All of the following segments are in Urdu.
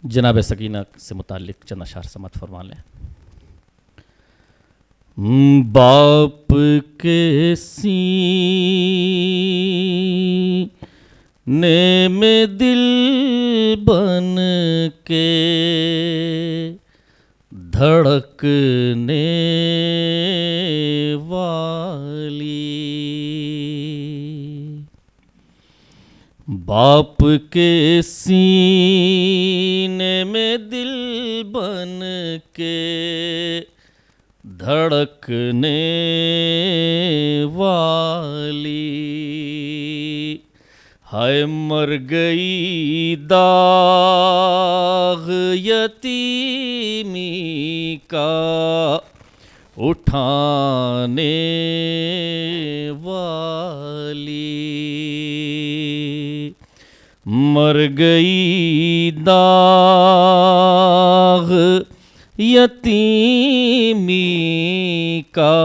جناب سکینہ سے متعلق چند اشعار سماعت فرما لیں۔ باپ کے سینے میں دل بن کے دھڑکنے والی، باپ کے سینے میں دل بن کے دھڑکنے والی، ہائے مر گئی داغ یتیمی کا اٹھانے والی، مر گئی داغ یتیمی کا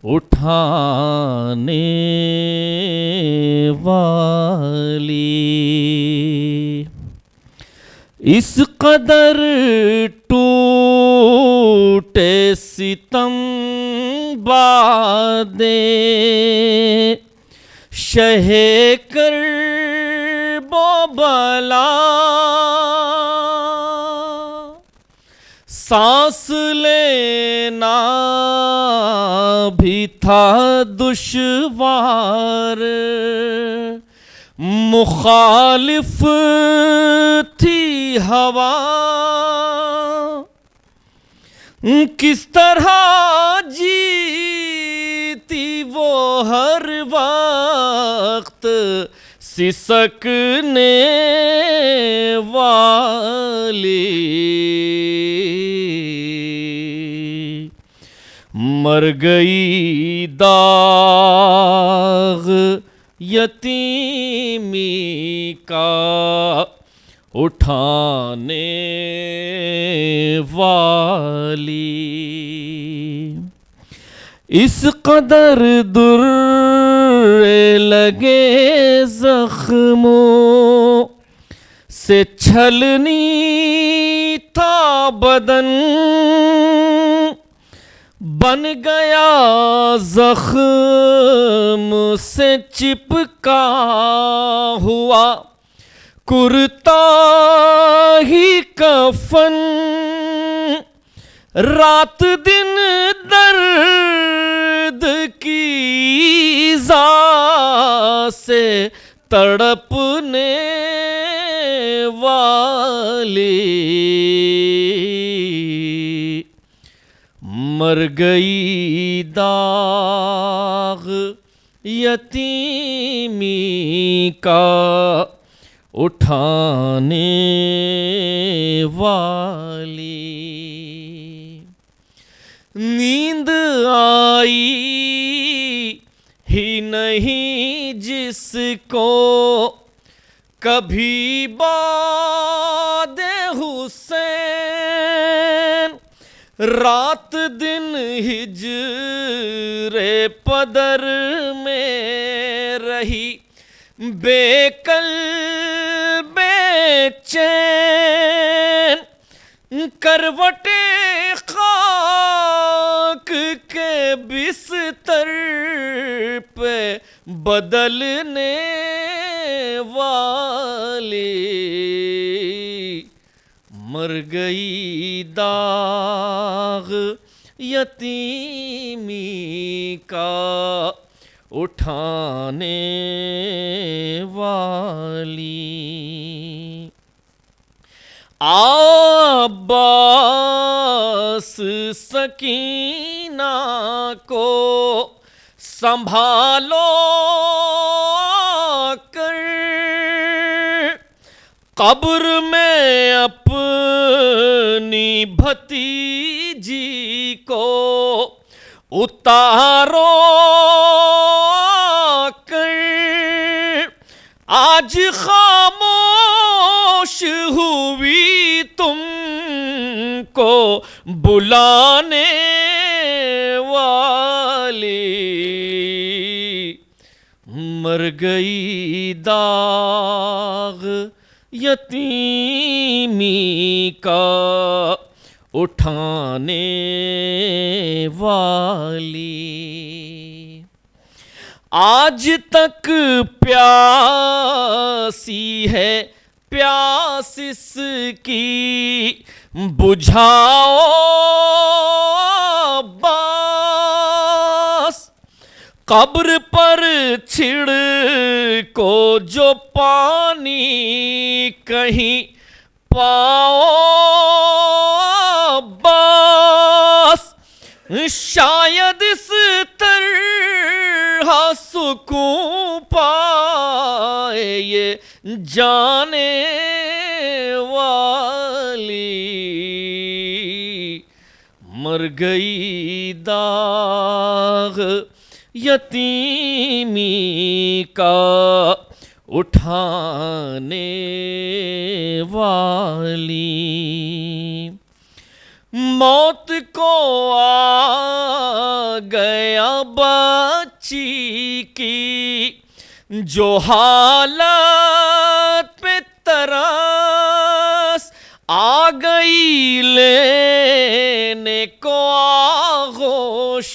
اٹھانے والی، اس قدر ٹوٹے ستم بادے شہ کر بلا، سانس لینا بھی تھا دشوار، مخالف تھی ہوا، کس طرح جیتی وہ ہر وقت سسکنے والی، مر گئی داغ یتیمی کا اٹھانے والی، اس قدر در لگے زخموں سے چھلنی تھا بدن، بن گیا زخم سے چپکا ہوا کرتا ہی کفن، رات دن درد کی ایذا سے تڑپنے والی، مر گئی داغ یتیمی کا اٹھانے والی، نیند آئی ہی نہیں جس کو کبھی باد حسین، رات دن ہجر پدر میں رہی بے کل بے چین، کروٹیں خاک کے بستر پہ بدلنے والی، مر گئی داغ یتیمی کا اٹھانے والی، عباس سکینہ کو سنبھالو کر، قبر میں اپنی بھتیجی کو اتارو کر، آج خاموش ہوئی تم کو بلانے والی، مر گئی داغ یتیمی کا اٹھانے والی، آج تک پیاسی ہے پیاس اس کی، بجھاؤ عباس، قبر پر چھڑ کو جو پانی کہیں پاؤ عباس، شاید اس طرح سکون پائے یہ جانے والی، مر گئی داغ یتیمی کا اٹھانے والی، موت کو آ گیا بچی کی جو حالت پہ ترس، آ گئی لینے کو آغوش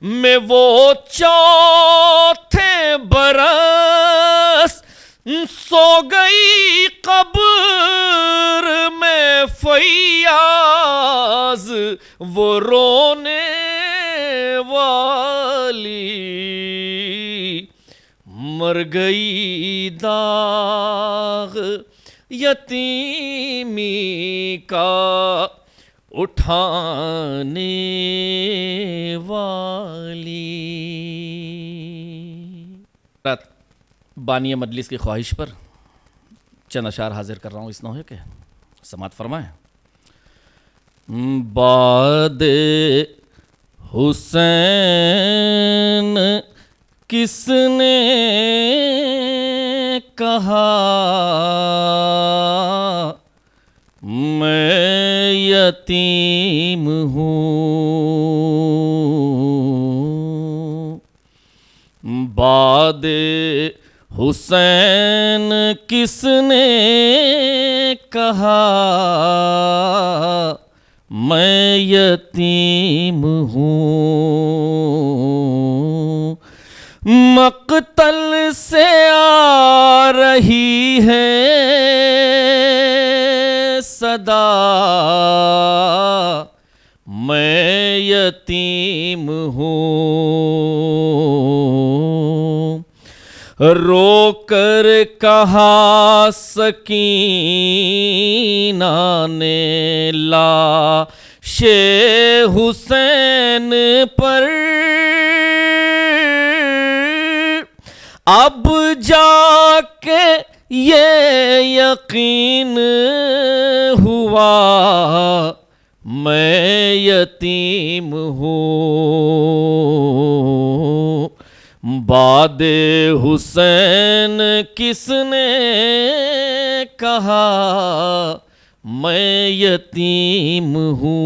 میں وہ چوتھے برس، سو گئی قبر میں فیاض وہ رونے والی، مر گئی داغ یتیمی کا اٹھانے والی۔ بانی مجلس کی خواہش پر چند اشعار حاضر کر رہا ہوں اس نوحے کے، سماعت فرمائیں۔ باد حسین کس نے کہا میں یتیم ہوں، باد حسین کس نے کہا میں یتیم ہوں، مقتل سے آ رہی ہے صدا میں یتیم ہوں، رو کر کہا سکینہ نے لاش حسین پر، اب جا کے یہ یقین ہوا میں یتیم ہوں، باد حسین کس نے کہا میں یتیم ہوں،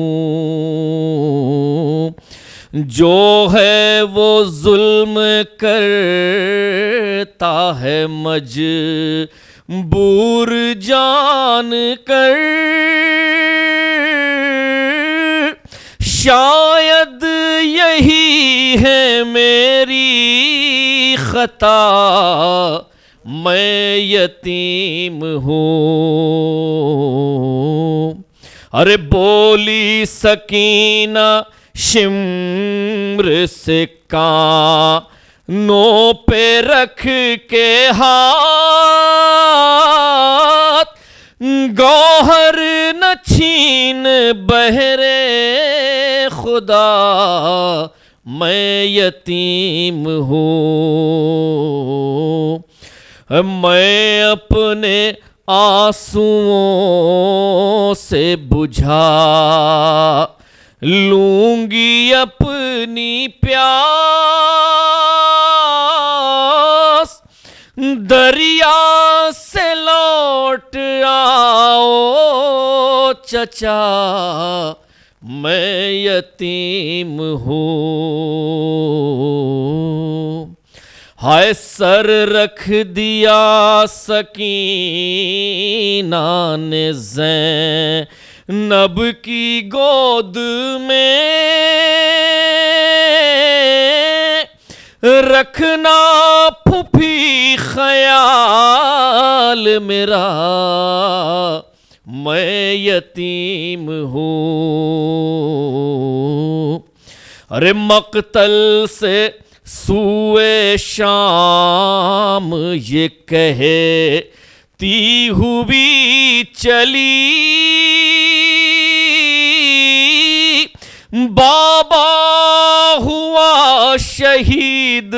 جو ہے وہ ظلم کرتا ہے مجبور جان کر، شاید یہی ہے میری خطا میں یتیم ہوں، ارے بولی سکینہ شمر سے کانوں پہ رکھ کے ہاتھ، گوہر نہ چھین بہرے خدا میں یتیم ہوں، میں اپنے آنسوؤں سے بجھا لوں گی اپنی پیاس، دریا سے لوٹ آؤ چچا میں یتیم ہوں، ہائے سر رکھ دیا سکینہ نے زینب کی گود میں، رکھنا پھوپھی خیال میرا، میں یتیم ہوں۔ ارے مقتل سے سوئے شام یہ کہتی ہوئی چلی، بابا ہوا شہید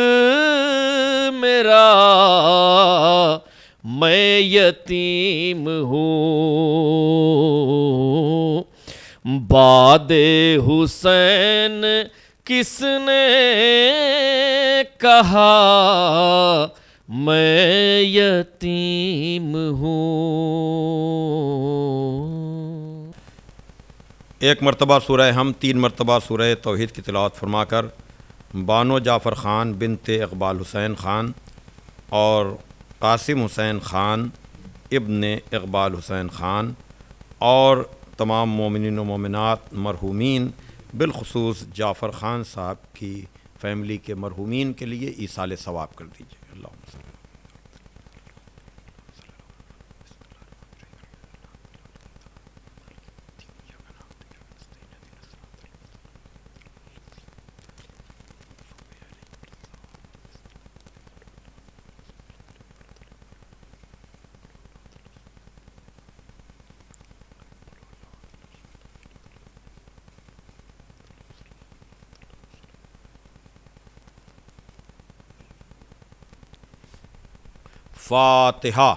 میرا، میں یتیم ہوں۔ باد حسین کس نے کہا میں یتیم ہوں۔ ایک مرتبہ سورہ ہم، 3 مرتبہ سورہ توحید کی تلاوت فرما کر بانو جعفر خان بنت اقبال حسین خان اور قاسم حسین خان ابن اقبال حسین خان اور تمام مومنین و مومنات مرحومین، بالخصوص جعفر خان صاحب کی فیملی کے مرحومین کے لیے ایصال ثواب کر دیجیے۔ اللہم صل۔ فاتحہ۔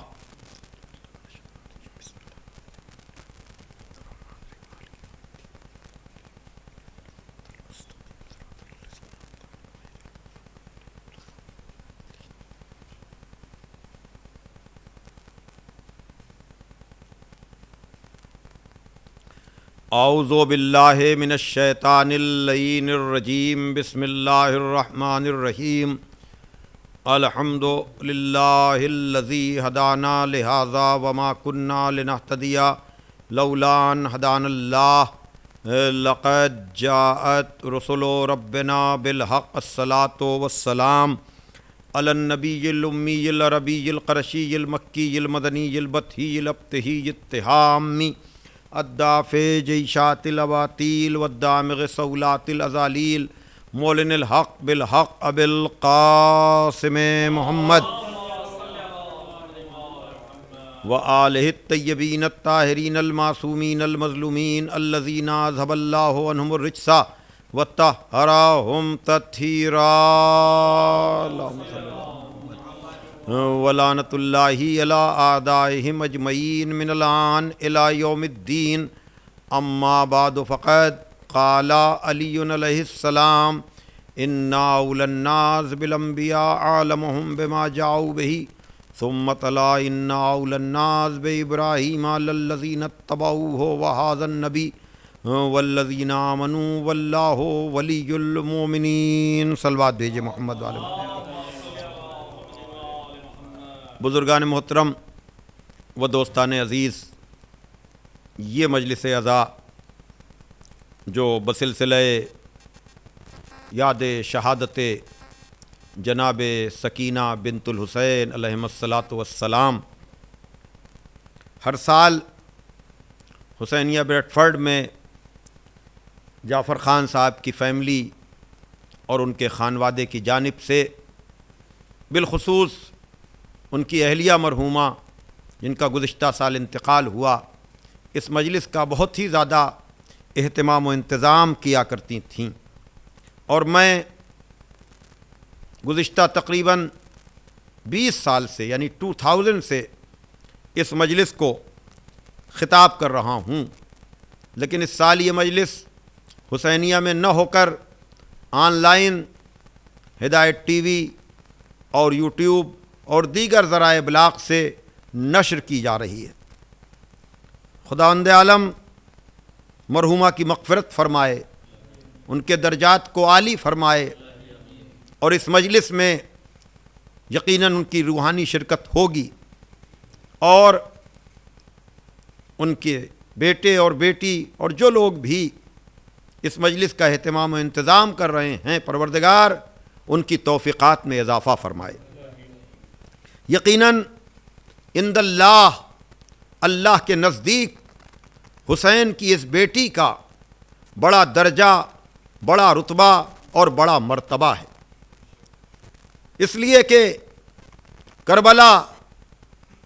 اعوذ باللہ من الشیطان اللعین الرجیم، بسم اللہ الرحمن الرحیم۔ الحمد للہ الذی ہدانا لہذا وما کنا لنہتدی لولا ان ہدانا اللہ، لقد جاءت رسل ربنا بالحق، الصلاۃ والسلام علی النبی الامی العربی القرشی المکی المدنی البطحی الابتہی التہامی الدافع جیشات الاباطیل والدامغ صولات الازالیل، مولن الحق بالحق ابی القاسم محمد وآلہ الطیبین الطاہرین المعصومین المظلومین الذین اذھب اللہ عنہم الرجس وطہرہم تطہیرا، اللہم صل علی محمد، ولعنۃ اللہ علی اعدائہم اجمعین من الآن الی یوم الدین۔ اما بعد فقد قال علی علیہ السلام ان اولى الناس بالانبیاء اعلمهم بما جاءوا به، ثم تلا ان اولى الناس بابراہیم الذین اتبعوه وهذا النبی والذین آمنوا واللہ ولی المؤمنین۔ صلوات بھیجے محمد والے محمد۔ بزرگان محترم و دوستان عزیز، یہ مجلس عزا جو بسلسلہ یاد شہادت جناب سکینہ بنت الحسین علیہم الصلاۃ والسلام ہر سال حسینیہ بریڈ فورڈ میں جعفر خان صاحب کی فیملی اور ان کے خانوادے کی جانب سے، بالخصوص ان کی اہلیہ مرحومہ جن کا گزشتہ سال انتقال ہوا، اس مجلس کا بہت ہی زیادہ اہتمام و انتظام کیا کرتی تھیں، اور میں گزشتہ تقریباً 20 سال سے یعنی 2000 سے اس مجلس کو خطاب کر رہا ہوں، لیکن اس سال یہ مجلس حسینیہ میں نہ ہو کر آن لائن ہدایت ٹی وی اور یوٹیوب اور دیگر ذرائع ابلاغ سے نشر کی جا رہی ہے۔ خداوند عالم مرحومہ کی مغفرت فرمائے، ان کے درجات کو عالی فرمائے، اور اس مجلس میں یقیناً ان کی روحانی شرکت ہوگی اور ان کے بیٹے اور بیٹی اور جو لوگ بھی اس مجلس کا اہتمام و انتظام کر رہے ہیں، پروردگار ان کی توفیقات میں اضافہ فرمائے۔ یقیناً عند اللہ، اللہ کے نزدیک حسین کی اس بیٹی کا بڑا درجہ، بڑا رتبہ اور بڑا مرتبہ ہے، اس لیے کہ کربلا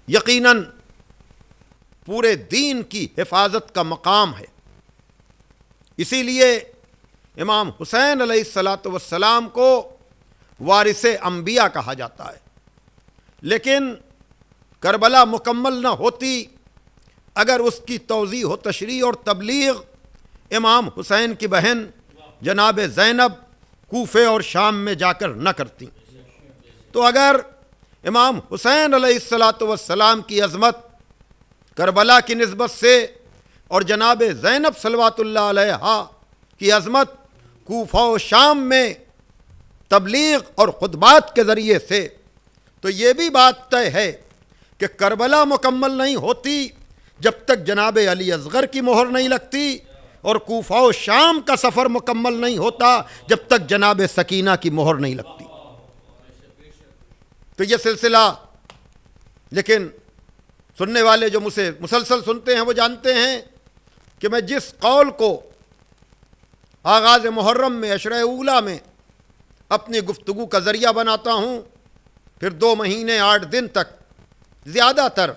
یقیناً پورے دین کی حفاظت کا مقام ہے۔ اسی لیے امام حسین علیہ السلام کو وارث انبیاء کہا جاتا ہے، لیکن کربلا مکمل نہ ہوتی اگر اس کی توضیح و تشریح اور تبلیغ امام حسین کی بہن جناب زینب کوفے اور شام میں جا کر نہ کرتی۔ تو اگر امام حسین علیہ السلام کی عظمت کربلا کی نسبت سے اور جناب زینب صلوات اللہ علیہا کی عظمت کوفہ و شام میں تبلیغ اور خطبات کے ذریعے سے، تو یہ بھی بات طے ہے کہ کربلا مکمل نہیں ہوتی جب تک جناب علی اصغر کی مہر نہیں لگتی، اور کوفہ و شام کا سفر مکمل نہیں ہوتا جب تک جناب سکینہ کی مہر نہیں لگتی۔ تو یہ سلسلہ، لیکن سننے والے جو مجھے مسلسل سنتے ہیں وہ جانتے ہیں کہ میں جس قول کو آغاز محرم میں عشرہ اولیٰ میں اپنی گفتگو کا ذریعہ بناتا ہوں، پھر 2 مہینے 8 دن تک زیادہ تر،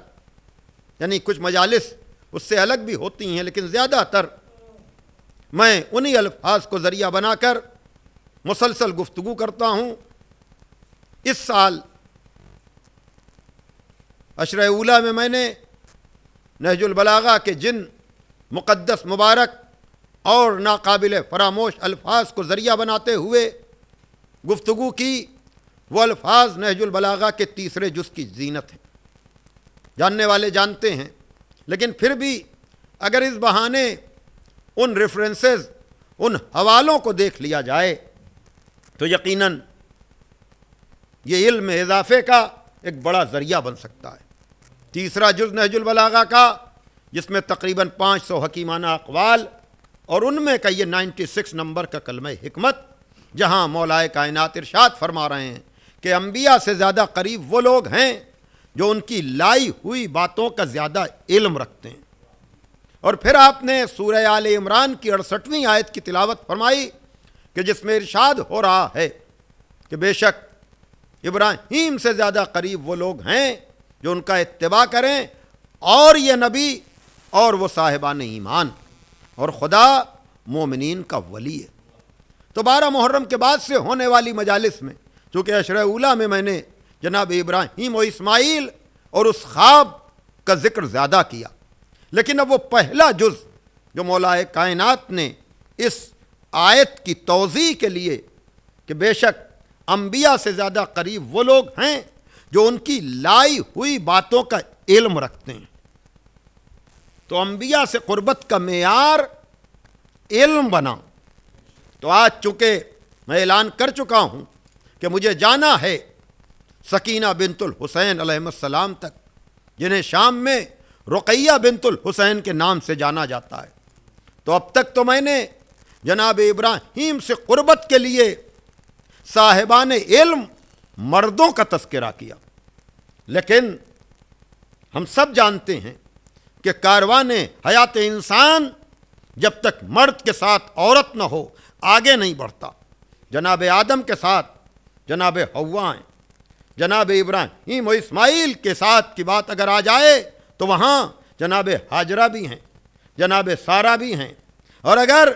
یعنی کچھ مجالس اس سے الگ بھی ہوتی ہیں لیکن زیادہ تر میں انہی الفاظ کو ذریعہ بنا کر مسلسل گفتگو کرتا ہوں۔ اس سال عشرہ اولیٰ میں نے نہج البلاغہ کے جن مقدس، مبارک اور ناقابل فراموش الفاظ کو ذریعہ بناتے ہوئے گفتگو کی، وہ الفاظ نہج البلاغہ کے 3 جز کی زینت ہیں، جاننے والے جانتے ہیں، لیکن پھر بھی اگر اس بہانے ان ریفرنسز، ان حوالوں کو دیکھ لیا جائے تو یقیناً یہ علم اضافے کا ایک بڑا ذریعہ بن سکتا ہے۔ 3 جز نہج البلاغہ کا، جس میں تقریباً 500 حکیمانہ اقوال اور ان میں کا یہ 96 نمبر کا کلمہ حکمت، جہاں مولا کائنات ارشاد فرما رہے ہیں کہ انبیاء سے زیادہ قریب وہ لوگ ہیں جو ان کی لائی ہوئی باتوں کا زیادہ علم رکھتے ہیں۔ اور پھر آپ نے سورہ آل عمران کی 68ویں آیت کی تلاوت فرمائی کہ جس میں ارشاد ہو رہا ہے کہ بے شک ابراہیم سے زیادہ قریب وہ لوگ ہیں جو ان کا اتباع کریں، اور یہ نبی اور وہ صاحبان ایمان، اور خدا مومنین کا ولی ہے۔ تو 12 محرم کے بعد سے ہونے والی مجالس میں، چونکہ عشرہ اولیٰ میں نے جناب ابراہیم و اسماعیل اور اس خواب کا ذکر زیادہ کیا، لیکن اب وہ پہلا جز جو مولا کائنات نے اس آیت کی توضیح کے لیے کہ بے شک انبیاء سے زیادہ قریب وہ لوگ ہیں جو ان کی لائی ہوئی باتوں کا علم رکھتے ہیں، تو انبیاء سے قربت کا معیار علم بنا۔ تو آج چونکہ میں اعلان کر چکا ہوں کہ مجھے جانا ہے سکینہ بنت الحسین علیہ السلام تک، جنہیں شام میں رقیہ بنت الحسین کے نام سے جانا جاتا ہے، تو اب تک تو میں نے جناب ابراہیم سے قربت کے لیے صاحبان علم مردوں کا تذکرہ کیا، لیکن ہم سب جانتے ہیں کہ کاروان حیات انسان جب تک مرد کے ساتھ عورت نہ ہو آگے نہیں بڑھتا۔ جناب آدم کے ساتھ جناب حوا ہیں، جناب ابراہیم و اسماعیل کے ساتھ کی بات اگر آ جائے تو وہاں جناب ہاجرہ بھی ہیں، جناب سارہ بھی ہیں، اور اگر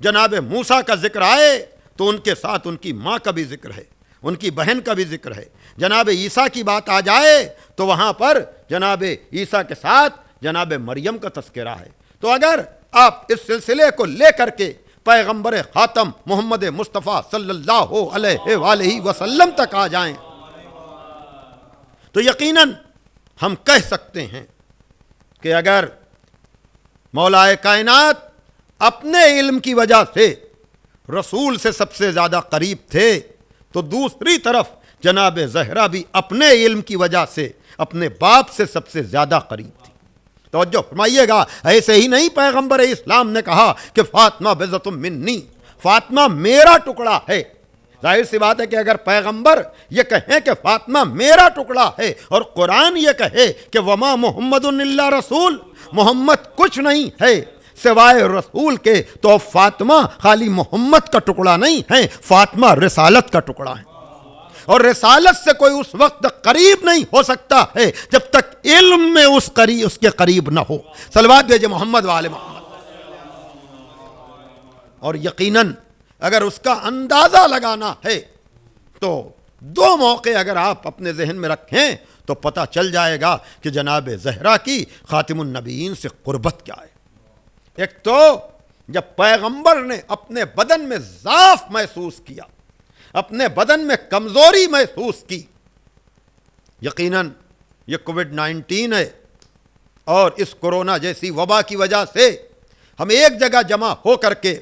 جناب موسیٰ کا ذکر آئے تو ان کے ساتھ ان کی ماں کا بھی ذکر ہے، ان کی بہن کا بھی ذکر ہے۔ جناب عیسیٰ کی بات آ جائے تو وہاں پر جناب عیسیٰ کے ساتھ جناب مریم کا تذکرہ ہے۔ تو اگر آپ اس سلسلے کو لے کر کے پیغمبر خاتم محمد مصطفیٰ صلی اللہ علیہ وآلہ وسلم تک آ جائیں تو یقیناً ہم کہہ سکتے ہیں کہ اگر مولا کائنات اپنے علم کی وجہ سے رسول سے سب سے زیادہ قریب تھے، تو دوسری طرف جناب زہرا بھی اپنے علم کی وجہ سے اپنے باپ سے سب سے زیادہ قریب تھی۔ توجہ فرمائیے گا، ایسے ہی نہیں پیغمبر اسلام نے کہا کہ فاطمہ بضعۃ منی، فاطمہ میرا ٹکڑا ہے۔ ظاہر سی بات ہے کہ اگر پیغمبر یہ کہیں کہ فاطمہ میرا ٹکڑا ہے اور قرآن یہ کہے کہ وما محمد الا رسول، محمد کچھ نہیں ہے سوائے رسول کے، تو فاطمہ خالی محمد کا ٹکڑا نہیں ہے، فاطمہ رسالت کا ٹکڑا ہے، اور رسالت سے کوئی اس وقت قریب نہیں ہو سکتا ہے جب تک علم میں اس کے قریب نہ ہو۔ صلوات بھیجے محمد وآل محمد۔ اور یقیناً اگر اس کا اندازہ لگانا ہے تو دو موقع اگر آپ اپنے ذہن میں رکھیں تو پتہ چل جائے گا کہ جناب زہرا کی خاتم النبیین سے قربت کیا ہے۔ ایک تو جب پیغمبر نے اپنے بدن میں ضعف محسوس کیا، اپنے بدن میں کمزوری محسوس کی، یقیناً یہ کووڈ-19 ہے اور اس کورونا جیسی وبا کی وجہ سے ہم ایک جگہ جمع ہو کر کے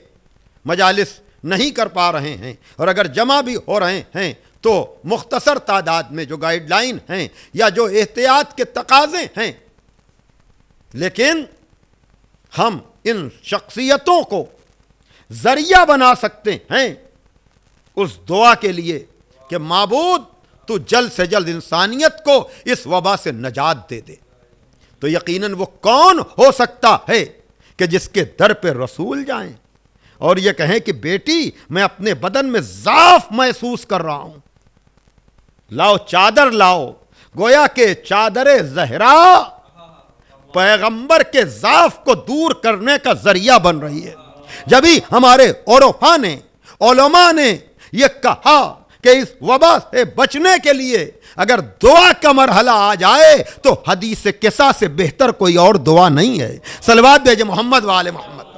مجالس نہیں کر پا رہے ہیں، اور اگر جمع بھی ہو رہے ہیں تو مختصر تعداد میں جو گائیڈ لائن ہیں یا جو احتیاط کے تقاضے ہیں، لیکن ہم ان شخصیتوں کو ذریعہ بنا سکتے ہیں اس دعا کے لیے کہ معبود تو جلد سے جلد انسانیت کو اس وبا سے نجات دے دے۔ تو یقیناً وہ کون ہو سکتا ہے کہ جس کے در پہ رسول جائیں اور یہ کہیں کہ بیٹی میں اپنے بدن میں ضعف محسوس کر رہا ہوں، لاؤ چادر لاؤ۔ گویا کہ چادر زہرا پیغمبر کے ضعف کو دور کرنے کا ذریعہ بن رہی ہے۔ جبھی ہمارے عرفاء نے، علماء نے یہ کہا کہ اس وبا سے بچنے کے لیے اگر دعا کا مرحلہ آ جائے تو حدیث قصہ سے بہتر کوئی اور دعا نہیں ہے۔ صلوات بھیجے محمد وآل محمد۔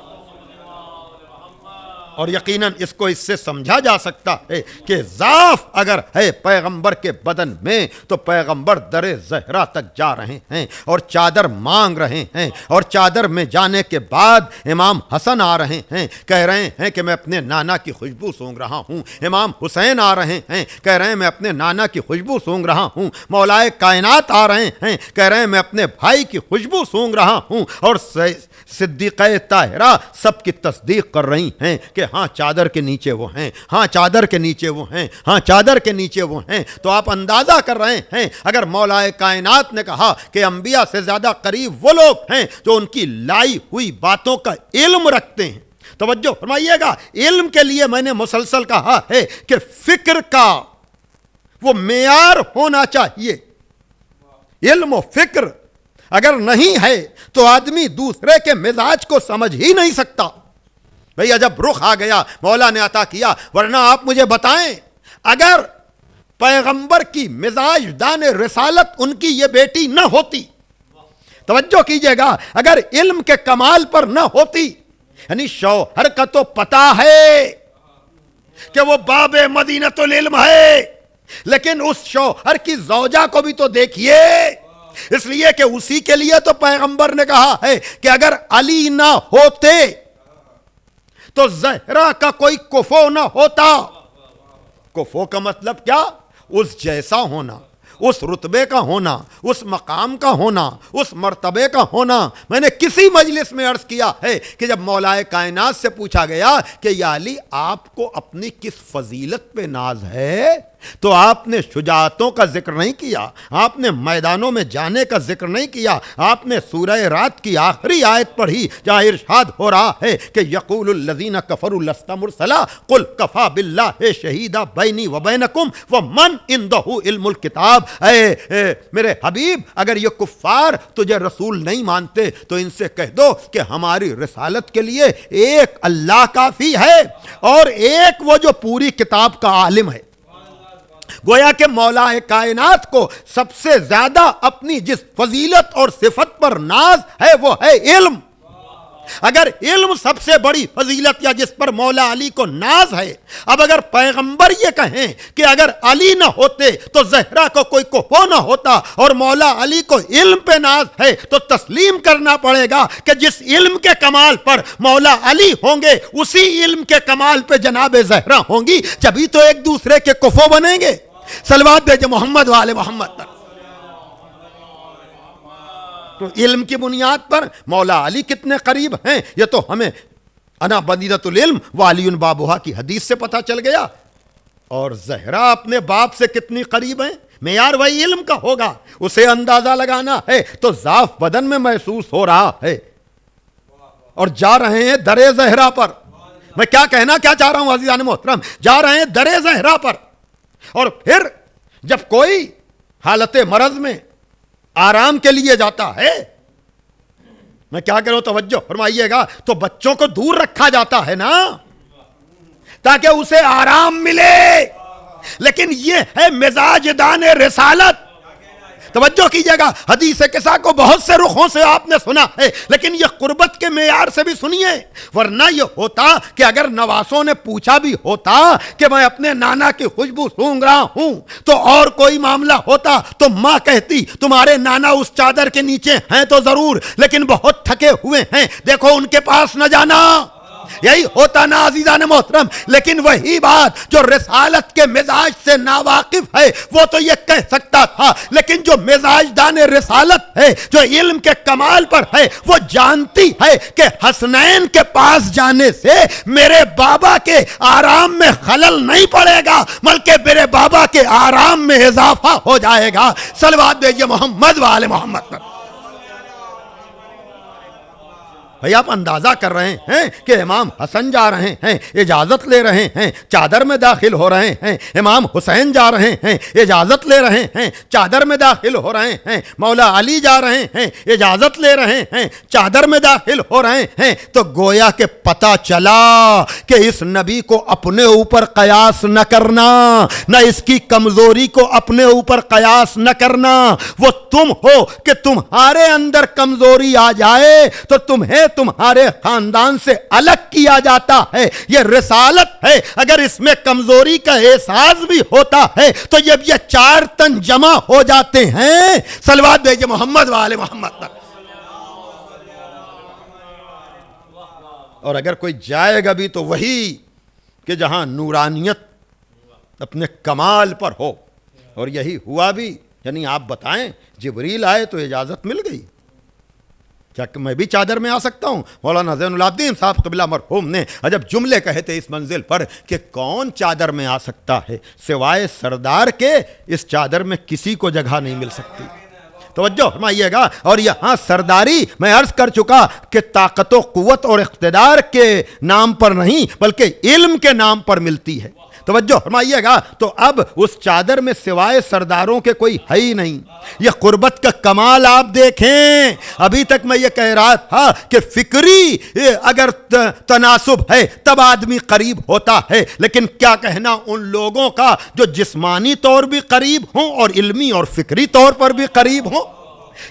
اور یقیناً اس کو اس سے سمجھا جا سکتا ہے کہ ضعف اگر ہے پیغمبر کے بدن میں تو پیغمبر در زہرا تک جا رہے ہیں اور چادر مانگ رہے ہیں، اور چادر میں جانے کے بعد امام حسن آ رہے ہیں، کہہ رہے ہیں کہ میں اپنے نانا کی خوشبو سونگ رہا ہوں۔ امام حسین آ رہے ہیں، کہہ رہے ہیں میں اپنے نانا کی خوشبو سونگ رہا ہوں۔ مولائے کائنات آ رہے ہیں، کہہ رہے ہیں میں اپنے بھائی کی خوشبو سونگ رہا ہوں، اور صدیقہ طاہرہ سب کی تصدیق کر رہی ہیں کہ ہاں چادر کے نیچے وہ ہیں، ہاں چادر کے نیچے وہ ہیں، ہاں چادر کے نیچے وہ ہیں۔ تو آپ اندازہ کر رہے ہیں اگر مولا کائنات نے کہا کہ انبیاء سے زیادہ قریب وہ لوگ ہیں جو ان کی لائی ہوئی باتوں کا علم رکھتے ہیں۔ توجہ فرمائیے گا، علم کے لیے میں نے مسلسل کہا ہے کہ فکر کا وہ معیار ہونا چاہیے۔ علم و فکر اگر نہیں ہے تو آدمی دوسرے کے مزاج کو سمجھ ہی نہیں سکتا۔ بھئی جب رخ آ گیا مولا نے عطا کیا، ورنہ آپ مجھے بتائیں اگر پیغمبر کی مزاج دان رسالت ان کی یہ بیٹی نہ ہوتی، توجہ کیجئے گا، اگر علم کے کمال پر نہ ہوتی، یعنی شوہر کا تو پتا ہے کہ وہ باب مدینۃ العلم ہے، لیکن اس شوہر کی زوجہ کو بھی تو دیکھیے، اس لیے کہ اسی کے لیے تو پیغمبر نے کہا ہے کہ اگر علی نہ ہوتے تو زہرا کا کوئی کفو نہ ہوتا۔ کفو کا مطلب کیا؟ اس جیسا ہونا، اس رتبے کا ہونا، اس مقام کا ہونا، اس مرتبے کا ہونا۔ میں نے کسی مجلس میں عرض کیا ہے کہ جب مولا کائنات سے پوچھا گیا کہ یا علی آپ کو اپنی کس فضیلت پہ ناز ہے، تو آپ نے شجاعتوں کا ذکر نہیں کیا، آپ نے میدانوں میں جانے کا ذکر نہیں کیا، آپ نے سورہ رات کی آخری آیت پڑھی جہاں ارشاد ہو رہا ہے کہ یقول الذین کفروا لست مرسلا قل کفی باللہ شہیدا بینی و بینکم ومن عندہ علم الکتاب۔ اے میرے حبیب، اگر یہ کفار تجھے رسول نہیں مانتے تو ان سے کہہ دو کہ ہماری رسالت کے لیے ایک اللہ کافی ہے اور ایک وہ جو پوری کتاب کا عالم ہے۔ گویا کہ مولا کائنات کو سب سے زیادہ اپنی جس فضیلت اور صفت پر ناز ہے وہ ہے علم۔ اگر علم سب سے بڑی فضیلت یا جس پر مولا علی کو ناز ہے، اب اگر پیغمبر یہ کہیں کہ اگر علی نہ ہوتے تو زہرا کو کوئی کفو نہ ہوتا، اور مولا علی کو علم پہ ناز ہے، تو تسلیم کرنا پڑے گا کہ جس علم کے کمال پر مولا علی ہوں گے اسی علم کے کمال پہ جناب زہرا ہوں گی، جبھی تو ایک دوسرے کے کفو بنیں گے۔ صلوات بھیجے محمد والے محمد پر۔ تو علم کی بنیاد پر مولا علی کتنے قریب ہیں یہ تو ہمیں انا بدیدۃ العلم وعلی بابھا کی حدیث سے پتہ چل گیا۔ اور زہرا اپنے باپ سے کتنی قریب ہیں، معیار وہی علم کا ہوگا، اسے اندازہ لگانا ہے تو ضعف بدن میں محسوس ہو رہا ہے، اور جا رہے ہیں درے زہرا پر۔ میں کیا کہنا کیا چاہ رہا ہوں عزیزان محترم، جا رہے ہیں درے زہرا پر، اور پھر جب کوئی حالت مرض میں آرام کے لیے جاتا ہے، میں کیا کروں توجہ فرمائیے گا، تو بچوں کو دور رکھا جاتا ہے نا تاکہ اسے آرام ملے، لیکن یہ ہے مزاج دان رسالت۔ توجہ کیجئے گا، حدیث قصہ کو بہت سے رخوں سے آپ نے سنا ہے، لیکن یہ قربت کے معیار سے بھی سنیے، ورنہ یہ ہوتا کہ اگر نواسوں نے پوچھا بھی ہوتا کہ میں اپنے نانا کی خوشبو سونگھ رہا ہوں تو اور کوئی معاملہ ہوتا تو ماں کہتی تمہارے نانا اس چادر کے نیچے ہیں تو ضرور، لیکن بہت تھکے ہوئے ہیں، دیکھو ان کے پاس نہ جانا۔ یہی ہوتا نا عزیزان محترم، لیکن وہی بات جو رسالت کے مزاج سے ناواقف ہے وہ تو یہ کہہ سکتا تھا، لیکن جو مزاج دان رسالت ہے، جو علم کے کمال پر ہے، وہ جانتی ہے کہ حسنین کے پاس جانے سے میرے بابا کے آرام میں خلل نہیں پڑے گا بلکہ میرے بابا کے آرام میں اضافہ ہو جائے گا۔ صلوات بھیجئے محمد وآل محمد پر۔ بھئی آپ اندازہ کر رہے ہیں کہ امام حسن جا رہے ہیں، اجازت لے رہے ہیں، چادر میں داخل ہو رہے ہیں، امام حسین جا رہے ہیں، اجازت لے رہے ہیں، چادر میں داخل ہو رہے ہیں، مولا علی جا رہے ہیں، اجازت لے رہے ہیں، چادر میں داخل ہو رہے ہیں، تو گویا کہ پتہ چلا کہ اس نبی کو اپنے اوپر قیاس نہ کرنا، نہ اس کی کمزوری کو اپنے اوپر قیاس نہ کرنا۔ وہ تم ہو کہ تمہارے اندر کمزوری آ جائے تو تمہیں تمہارے خاندان سے الگ کیا جاتا ہے، یہ رسالت ہے۔ اگر اس میں کمزوری کا احساس بھی ہوتا ہے تو جب یہ چار تن جمع ہو جاتے ہیں، صلوات بھیجئے محمد وآل محمد پر۔ اور اگر کوئی جائے گا بھی تو وہی کہ جہاں نورانیت اپنے کمال پر ہو، اور یہی ہوا بھی۔ یعنی آپ بتائیں جبریل آئے تو اجازت مل گئی، کیا میں بھی چادر میں آ سکتا ہوں؟ مولانا زین العابدین صاحب قبلہ مرحوم نے عجب جملے کہے تھے اس منزل پر کہ کون چادر میں آ سکتا ہے، سوائے سردار کے اس چادر میں کسی کو جگہ نہیں مل سکتی۔ توجہ فرمائیے گا، اور یہاں سرداری میں عرض کر چکا کہ طاقت و قوت اور اقتدار کے نام پر نہیں بلکہ علم کے نام پر ملتی ہے۔ توجہ فرمائیے گا، تو اب اس چادر میں سوائے سرداروں کے کوئی ہے ہی نہیں۔ یہ قربت کا کمال آپ دیکھیں۔ ابھی تک میں یہ کہہ رہا تھا کہ فکری اگر تناسب ہے تب آدمی قریب ہوتا ہے، لیکن کیا کہنا ان لوگوں کا جو جسمانی طور بھی قریب ہوں اور علمی اور فکری طور پر بھی قریب ہوں،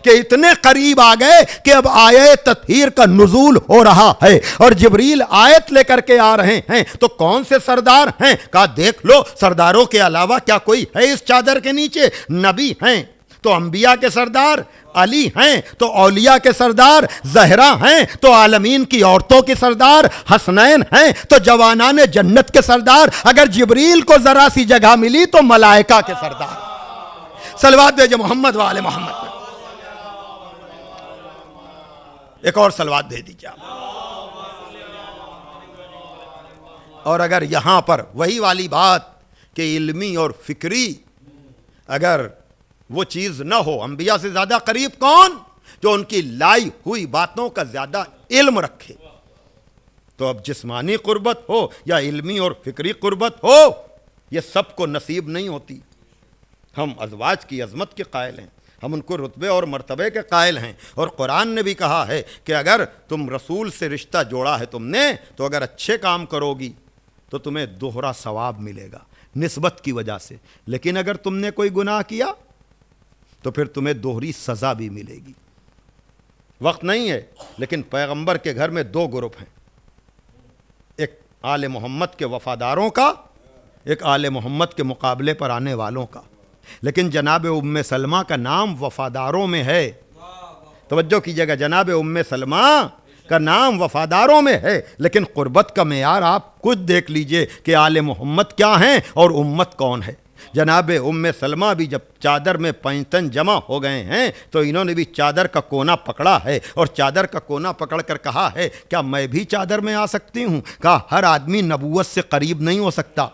کہ اتنے قریب آ گئے کہ اب آیت تطہیر کا نزول ہو رہا ہے اور جبریل آیت لے کر کے آ رہے ہیں۔ تو کون سے سردار ہیں؟ کہا دیکھ لو، سرداروں کے علاوہ کیا کوئی ہے اس چادر کے نیچے؟ نبی ہیں تو انبیاء کے سردار، علی ہیں تو اولیاء کے سردار، زہرا ہیں تو عالمین کی عورتوں کی سردار، حسنین ہیں تو جوانان جنت کے سردار، اگر جبریل کو ذرا سی جگہ ملی تو ملائکہ کے سردار۔ صلوات بھیجئے محمد وآل محمد پر۔ ایک اور صلوات دے دیجیے آپ۔ اور اگر یہاں پر وہی والی بات کہ علمی اور فکری اگر وہ چیز نہ ہو، انبیاء سے زیادہ قریب کون؟ جو ان کی لائی ہوئی باتوں کا زیادہ علم رکھے۔ تو اب جسمانی قربت ہو یا علمی اور فکری قربت ہو، یہ سب کو نصیب نہیں ہوتی۔ ہم ازواج کی عظمت کے قائل ہیں، ہم ان کو رتبے اور مرتبے کے قائل ہیں، اور قرآن نے بھی کہا ہے کہ اگر تم رسول سے رشتہ جوڑا ہے تم نے تو اگر اچھے کام کرو گی تو تمہیں دوہرا ثواب ملے گا نسبت کی وجہ سے، لیکن اگر تم نے کوئی گناہ کیا تو پھر تمہیں دوہری سزا بھی ملے گی۔ وقت نہیں ہے، لیکن پیغمبر کے گھر میں دو گروپ ہیں، ایک آل محمد کے وفاداروں کا، ایک آل محمد کے مقابلے پر آنے والوں کا۔ لیکن جناب ام سلمہ کا نام وفاداروں میں ہے۔ توجہ کیجئے گا، جناب ام سلمہ کا نام وفاداروں میں ہے، لیکن قربت کا معیار آپ کچھ دیکھ لیجئے کہ آل محمد کیا ہیں اور امت کون ہے۔ جناب ام سلمہ بھی جب چادر میں پینتن جمع ہو گئے ہیں تو انہوں نے بھی چادر کا کونا پکڑا ہے اور چادر کا کونا پکڑ کر کہا ہے کیا میں بھی چادر میں آ سکتی ہوں؟ کہا ہر آدمی نبوت سے قریب نہیں ہو سکتا۔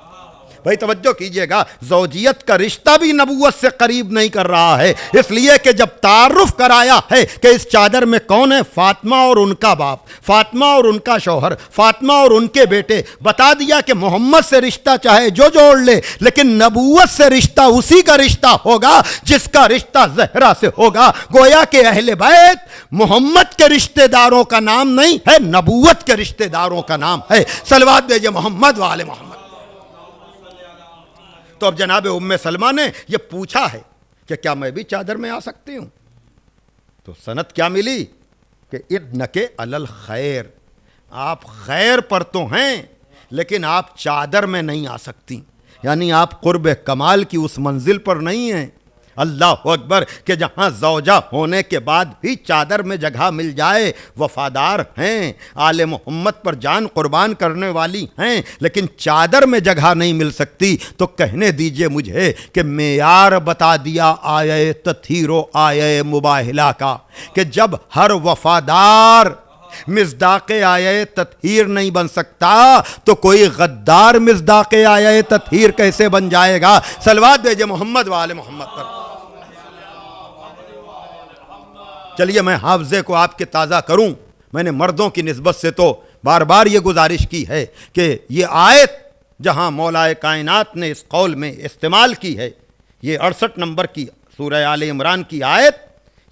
بھائی توجہ کیجئے گا، زوجیت کا رشتہ بھی نبوت سے قریب نہیں کر رہا ہے، اس لیے کہ جب تعارف کرایا ہے کہ اس چادر میں کون ہے، فاطمہ اور ان کا باپ، فاطمہ اور ان کا شوہر، فاطمہ اور ان کے بیٹے، بتا دیا کہ محمد سے رشتہ چاہے جو جوڑ لے لیکن نبوت سے رشتہ اسی کا رشتہ ہوگا جس کا رشتہ زہرا سے ہوگا۔ گویا کہ اہل بیت محمد کے رشتہ داروں کا نام نہیں ہے، نبوت کے رشتہ داروں کا نام ہے۔ صلوات بھیجئے محمد و آل محمد۔ تو اب جناب ام سلمہ نے یہ پوچھا ہے کہ کیا میں بھی چادر میں آ سکتی ہوں؟ تو سند کیا ملی کہ اِنَّکَ عَلَى الْخَيْرِ، آپ خیر پر تو ہیں لیکن آپ چادر میں نہیں آ سکتی، یعنی آپ قرب کمال کی اس منزل پر نہیں ہیں۔ اللہ اکبر، کہ جہاں زوجہ ہونے کے بعد بھی چادر میں جگہ مل جائے، وفادار ہیں، آل محمد پر جان قربان کرنے والی ہیں، لیکن چادر میں جگہ نہیں مل سکتی، تو کہنے دیجئے مجھے کہ معیار بتا دیا آیہ تطہیر و آیہ مباہلہ کا، کہ جب ہر وفادار مصداق آیہ تطہیر نہیں بن سکتا تو کوئی غدار مصداق آیہ تطہیر کیسے بن جائے گا؟ صلوات بھیجئے محمد و آل محمد پر۔ چلیے میں حافظے کو آپ کے تازہ کروں۔ میں نے مردوں کی نسبت سے تو بار بار یہ گزارش کی ہے کہ یہ آیت جہاں مولا کائنات نے اس قول میں استعمال کی ہے، یہ 68 نمبر کی سورہ آل عمران کی آیت،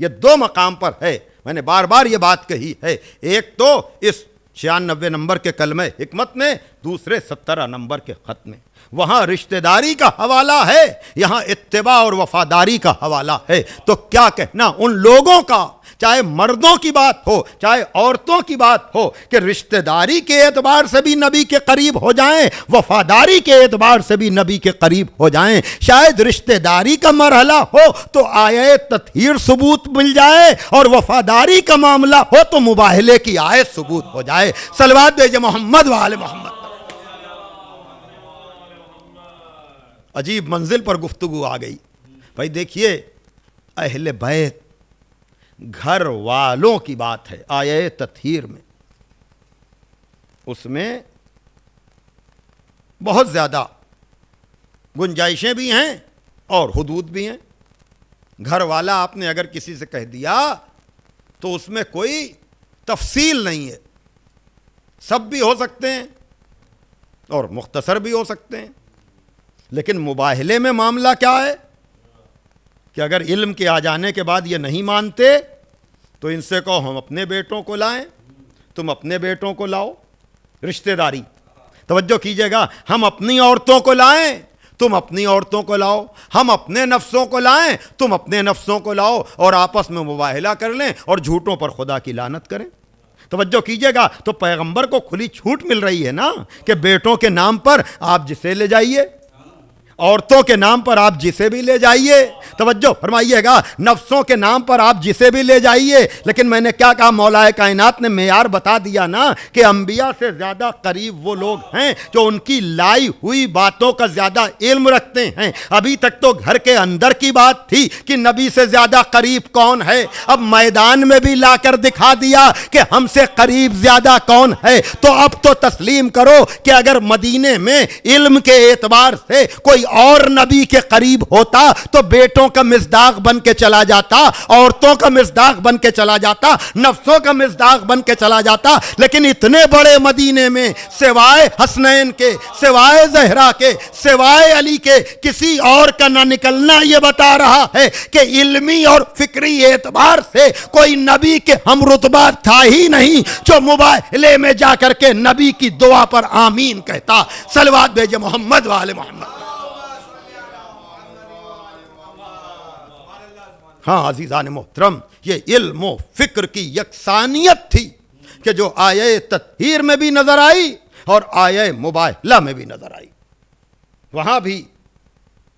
یہ 2 مقام پر ہے۔ میں نے بار بار یہ بات کہی ہے، ایک تو اس 96 نمبر کے کلمہ حکمت میں، دوسرے 17 نمبر کے خط میں۔ وہاں رشتہ داری کا حوالہ ہے، یہاں اتباع اور وفاداری کا حوالہ ہے۔ تو کیا کہنا ان لوگوں کا، چاہے مردوں کی بات ہو چاہے عورتوں کی بات ہو، کہ رشتہ داری کے اعتبار سے بھی نبی کے قریب ہو جائیں، وفاداری کے اعتبار سے بھی نبی کے قریب ہو جائیں۔ شاید رشتہ داری کا مرحلہ ہو تو آیہ تطہیر ثبوت مل جائے، اور وفاداری کا معاملہ ہو تو مباہلے کی آیت ثبوت ہو جائے۔ صلوات بھیجئے محمد و آل محمد۔ عجیب منزل پر گفتگو آ گئی۔ بھائی دیکھیے، اہل بیت گھر والوں کی بات ہے آیہ تطہیر میں، اس میں بہت زیادہ گنجائشیں بھی ہیں اور حدود بھی ہیں۔ گھر والا آپ نے اگر کسی سے کہہ دیا تو اس میں کوئی تفصیل نہیں ہے، سب بھی ہو سکتے ہیں اور مختصر بھی ہو سکتے ہیں۔ لیکن مباہلے میں معاملہ کیا ہے کہ اگر علم کے آ جانے کے بعد یہ نہیں مانتے تو ان سے کہو ہم اپنے بیٹوں کو لائیں، تم اپنے بیٹوں کو لاؤ۔ رشتہ داری، توجہ کیجئے گا، ہم اپنی عورتوں کو لائیں، تم اپنی عورتوں کو لاؤ، ہم اپنے نفسوں کو لائیں، تم اپنے نفسوں کو لاؤ، اور آپس میں مباہلہ کر لیں اور جھوٹوں پر خدا کی لعنت کریں۔ توجہ کیجئے گا، تو پیغمبر کو کھلی چھوٹ مل رہی ہے نا کہ بیٹوں کے نام پر آپ جسے لے جائیے، عورتوں کے نام پر آپ جسے بھی لے جائیے، توجہ فرمائیے گا، نفسوں کے نام پر آپ جسے بھی لے جائیے۔ لیکن میں نے کیا کہا، مولا کائنات نے معیار بتا دیا نا کہ انبیاء سے زیادہ قریب وہ لوگ ہیں جو ان کی لائی ہوئی باتوں کا زیادہ علم رکھتے ہیں۔ ابھی تک تو گھر کے اندر کی بات تھی کہ نبی سے زیادہ قریب کون ہے، اب میدان میں بھی لا کر دکھا دیا کہ ہم سے قریب زیادہ کون ہے۔ تو اب تو تسلیم کرو کہ اگر مدینے میں علم کے اعتبار سے کوئی اور نبی کے قریب ہوتا تو بیٹوں کا مصداق بن کے چلا جاتا، عورتوں کا مصداق بن کے چلا جاتا، نفسوں کا مصداق بن کے چلا جاتا۔ لیکن اتنے بڑے مدینے میں سوائے حسنین کے، سوائے زہرا کے، سوائے علی کے کسی اور کا نہ نکلنا یہ بتا رہا ہے کہ علمی اور فکری اعتبار سے کوئی نبی کے ہم رتبہ تھا ہی نہیں جو مباہلے میں جا کر کے نبی کی دعا پر آمین کہتا۔ صلوات بھیجئے محمد و آل محمد۔ ہاں عزیزان محترم، یہ علم و فکر کی یکسانیت تھی کہ جو آیہ تطہیر میں بھی نظر آئی اور آیہ مباہلہ میں بھی نظر آئی۔ وہاں بھی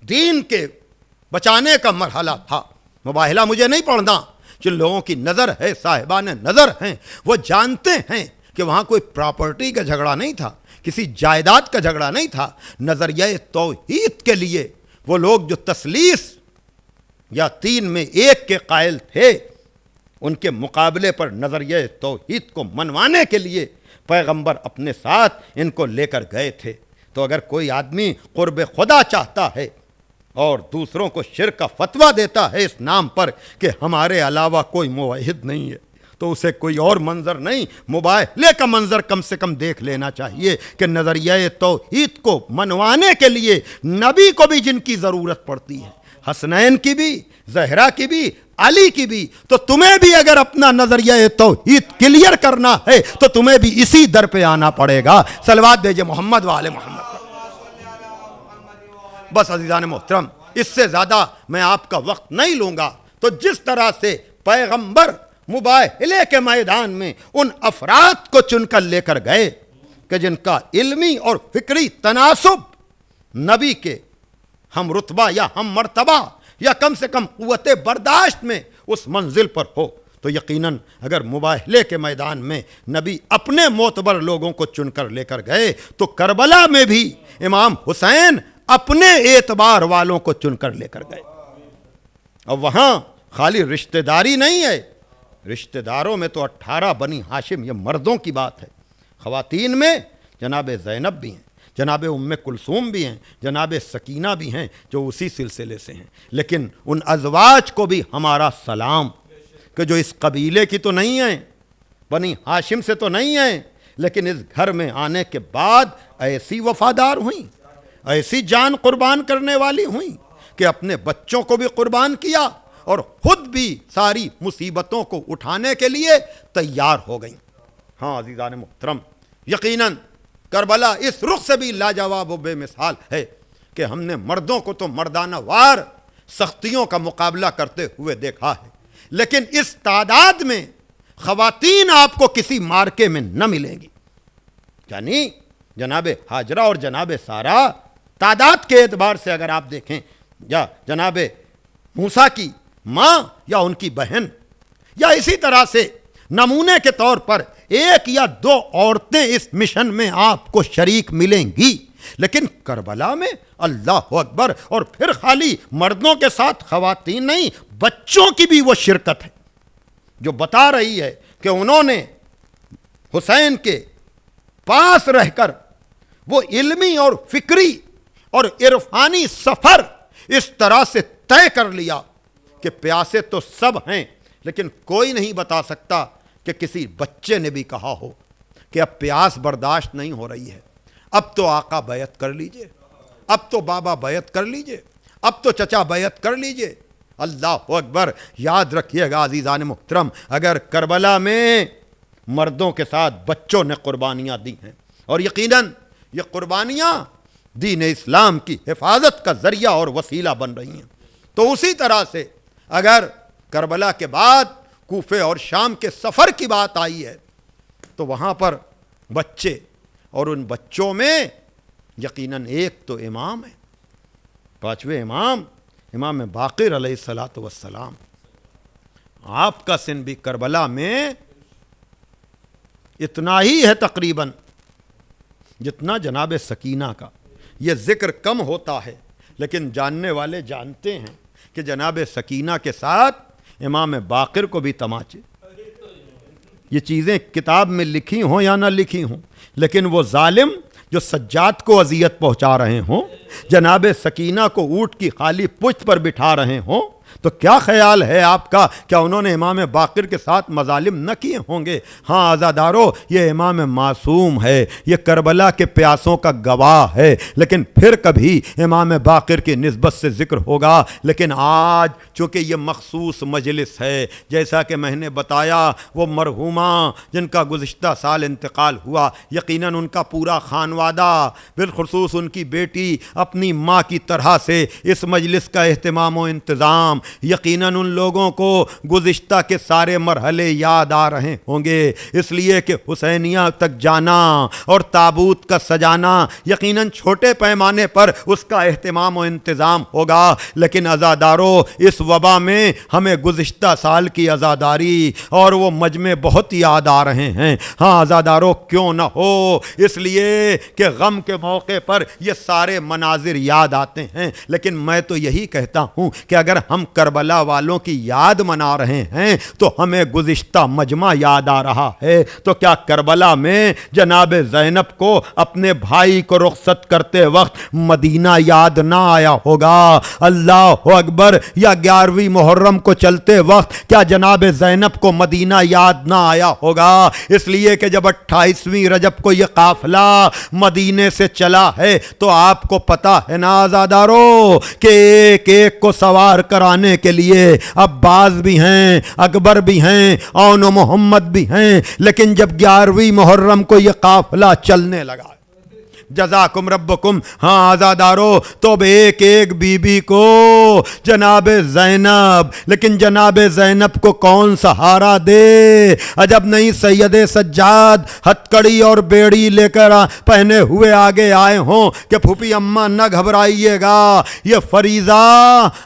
دین کے بچانے کا مرحلہ تھا۔ مباہلہ مجھے نہیں پڑھنا، جن لوگوں کی نظر ہے، صاحبان نظر ہیں، وہ جانتے ہیں کہ وہاں کوئی پراپرٹی کا جھگڑا نہیں تھا، کسی جائیداد کا جھگڑا نہیں تھا، نظریہ توحید کے لیے وہ لوگ جو تثلیث یا تین میں ایک کے قائل تھے، ان کے مقابلے پر نظریہ توحید کو منوانے کے لیے پیغمبر اپنے ساتھ ان کو لے کر گئے تھے۔ تو اگر کوئی آدمی قرب خدا چاہتا ہے اور دوسروں کو شرک کا فتویٰ دیتا ہے اس نام پر کہ ہمارے علاوہ کوئی موحد نہیں ہے، تو اسے کوئی اور منظر نہیں، مباہلے کا منظر کم سے کم دیکھ لینا چاہیے کہ نظریہ توحید کو منوانے کے لیے نبی کو بھی جن کی ضرورت پڑتی ہے، حسنین کی بھی، زہرا کی بھی، علی کی بھی، تو تمہیں بھی اگر اپنا نظریہ توحید کلیئر کرنا ہے تو تمہیں بھی اسی در پہ آنا پڑے گا۔ صلوات بھیجے محمد و آل محمد۔ بس عزیزان محترم، اس سے زیادہ میں آپ کا وقت نہیں لوں گا۔ تو جس طرح سے پیغمبر مباہلے کے میدان میں ان افراد کو چن کر لے کر گئے کہ جن کا علمی اور فکری تناسب نبی کے ہم رتبہ یا ہم مرتبہ یا کم سے کم قوت برداشت میں اس منزل پر ہو، تو یقیناً اگر مباہلے کے میدان میں نبی اپنے معتبر لوگوں کو چن کر لے کر گئے تو کربلا میں بھی امام حسین اپنے اعتبار والوں کو چن کر لے کر گئے۔ اور وہاں خالی رشتہ داری نہیں ہے، رشتہ داروں میں تو 18 بنی ہاشم، یہ مردوں کی بات ہے۔ خواتین میں جناب زینب بھی ہیں، جناب ام کلثوم بھی ہیں، جناب سکینہ بھی ہیں جو اسی سلسلے سے ہیں۔ لیکن ان ازواج کو بھی ہمارا سلام کہ جو اس قبیلے کی تو نہیں ہیں، بنی ہاشم سے تو نہیں ہیں، لیکن اس گھر میں آنے کے بعد ایسی وفادار ہوئیں، ایسی جان قربان کرنے والی ہوئیں کہ اپنے بچوں کو بھی قربان کیا اور خود بھی ساری مصیبتوں کو اٹھانے کے لیے تیار ہو گئیں۔ ہاں عزیزان محترم، یقیناً کربلا اس رخ سے بھی لاجواب و بے مثال ہے کہ ہم نے مردوں کو تو مردانہ وار سختیوں کا مقابلہ کرتے ہوئے دیکھا ہے، لیکن اس تعداد میں خواتین آپ کو کسی مارکے میں نہ ملیں گی۔ یعنی جناب ہاجرہ اور جناب سارہ تعداد کے اعتبار سے اگر آپ دیکھیں، یا جناب موسیٰ کی ماں یا ان کی بہن، یا اسی طرح سے نمونے کے طور پر ایک یا دو عورتیں اس مشن میں آپ کو شریک ملیں گی، لیکن کربلا میں اللہ اکبر، اور پھر خالی مردوں کے ساتھ خواتین نہیں، بچوں کی بھی وہ شرکت ہے جو بتا رہی ہے کہ انہوں نے حسین کے پاس رہ کر وہ علمی اور فکری اور عرفانی سفر اس طرح سے طے کر لیا کہ پیاسے تو سب ہیں، لیکن کوئی نہیں بتا سکتا کہ کسی بچے نے بھی کہا ہو کہ اب پیاس برداشت نہیں ہو رہی ہے، اب تو آقا بیعت کر لیجئے، اب تو بابا بیعت کر لیجئے، اب تو چچا بیعت کر لیجئے۔ اللہ اکبر۔ یاد رکھیے گا عزیزان محترم، اگر کربلا میں مردوں کے ساتھ بچوں نے قربانیاں دی ہیں، اور یقیناً یہ قربانیاں دین اسلام کی حفاظت کا ذریعہ اور وسیلہ بن رہی ہیں، تو اسی طرح سے اگر کربلا کے بعد کوفے اور شام کے سفر کی بات آئی ہے تو وہاں پر بچے، اور ان بچوں میں یقیناً ایک تو امام ہے، پانچویں امام باقر علیہ الصلاۃ والسلام۔ آپ کا سن بھی کربلا میں اتنا ہی ہے تقریباً جتنا جناب سکینہ کا۔ یہ ذکر کم ہوتا ہے، لیکن جاننے والے جانتے ہیں کہ جناب سکینہ کے ساتھ امام باقر کو بھی تماچے۔ یہ چیزیں کتاب میں لکھی ہوں یا نہ لکھی ہوں، لیکن وہ ظالم جو سجاد کو اذیت پہنچا رہے ہوں، جناب سکینہ کو اونٹ کی خالی پشت پر بٹھا رہے ہوں، تو کیا خیال ہے آپ کا، کیا انہوں نے امام باقر کے ساتھ مظالم نہ کیے ہوں گے؟ ہاں عزادارو، یہ امام معصوم ہے، یہ کربلا کے پیاسوں کا گواہ ہے، لیکن پھر کبھی امام باقر کی نسبت سے ذکر ہوگا۔ لیکن آج چونکہ یہ مخصوص مجلس ہے، جیسا کہ میں نے بتایا، وہ مرحومہ جن کا گزشتہ سال انتقال ہوا، یقیناً ان کا پورا خانوادہ، بالخصوص ان کی بیٹی اپنی ماں کی طرح سے اس مجلس کا اہتمام و انتظام یقیناً ان لوگوں کو گزشتہ کے سارے مرحلے یاد آ رہے ہوں گے، اس لیے کہ حسینیہ تک جانا اور تابوت کا سجانا یقیناً چھوٹے پیمانے پر اس کا اہتمام و انتظام ہوگا، لیکن عزادارو اس وبا میں ہمیں گزشتہ سال کی عزاداری اور وہ مجمع بہت یاد آ رہے ہیں۔ ہاں عزادارو، کیوں نہ ہو، اس لیے کہ غم کے موقع پر یہ سارے مناظر یاد آتے ہیں، لیکن میں تو یہی کہتا ہوں کہ اگر ہم کربلا والوں کی یاد منا رہے ہیں تو ہمیں گزشتہ مجمع یاد آ رہا ہے، تو کیا کربلا میں جناب زینب کو اپنے بھائی کو رخصت کرتے وقت مدینہ یاد نہ آیا ہوگا؟ اللہ اکبر! یا 11ویں محرم کو چلتے وقت کیا جناب زینب کو مدینہ یاد نہ آیا ہوگا؟ اس لیے کہ جب 28ویں رجب کو یہ قافلہ مدینے سے چلا ہے تو آپ کو پتا ہے نا عزادارو کہ ایک ایک کو سوار کرانے کے لیے عباس بھی ہیں، اکبر بھی ہیں، اون و محمد بھی ہیں، لیکن جب 11ویں محرم کو یہ قافلہ چلنے لگا، جزاکم ربکم، ہاں عزادارو، تو اب ایک ایک بی بی کو جناب زینب، لیکن جناب زینب کو کون سہارا دے؟ عجب نہیں سید سجاد ہتکڑی اور بیڑی لے کر پہنے ہوئے آگے آئے ہوں کہ پھوپھی اماں نہ گھبرائیے گا، یہ فریضہ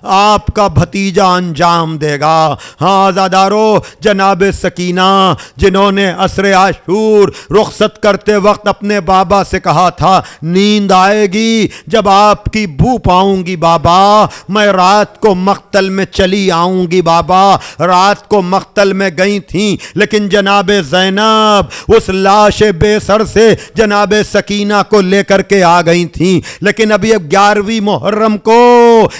آپ کا بھتیجا انجام دے گا۔ ہاں عزادارو، جناب سکینہ جنہوں نے عصر عاشور رخصت کرتے وقت اپنے بابا سے کہا تھا نیند آئے گی جب آپ کی بو پاؤں گی بابا، میں رات کو مقتل میں چلی آؤں گی بابا، رات کو مقتل میں گئی تھیں، لیکن جناب زینب اس لاش بے سر سے جناب سکینہ کو لے کر کے آ گئی تھیں، لیکن ابھی 11ویں محرم کو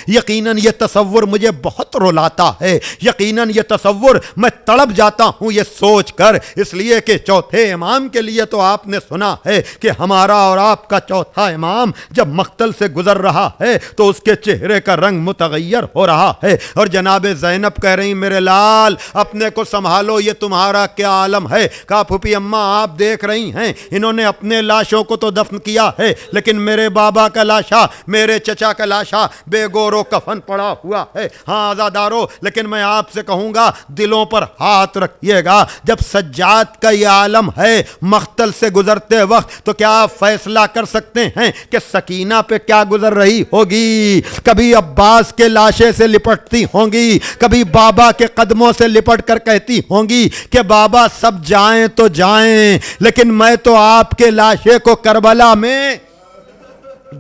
یقیناً یہ تصور مجھے بہت رلاتا ہے، یقیناً یہ تصور میں تڑپ جاتا ہوں یہ سوچ کر، اس لیے کہ چوتھے امام کے لیے تو آپ نے سنا ہے کہ ہمارا اور آپ کا چوتھا امام جب مقتل سے گزر رہا ہے تو اس کے چہرے کا رنگ متغیر ہو رہا ہے، اور جناب زینب کہہ رہی میرے لال اپنے کو سنبھالو، یہ تمہارا کیا عالم ہے؟ کہا پھوپھی اماں آپ دیکھ رہی ہیں انہوں نے اپنے لاشوں کو تو دفن کیا ہے، لیکن میرے بابا کا لاشا، میرے چچا کا لاشا بے گور و کفن پڑا ہوا ہے۔ ہاں عزادارو، لیکن میں آپ سے کہوں گا دلوں پر ہاتھ رکھیے گا، جب سجاد کا یہ عالم ہے مقتل سے گزرتے وقت تو کیا آپ فیصلہ کر سکتے ہیں کہ سکینہ پہ کیا گزر رہی ہوگی؟ کبھی عباس کے لاشے سے لپٹتی ہوں گی، کبھی بابا کے قدموں سے لپٹ کر کہتی ہوں گی کہ بابا سب جائیں تو جائیں، لیکن میں تو آپ کے لاشے کو کربلا میں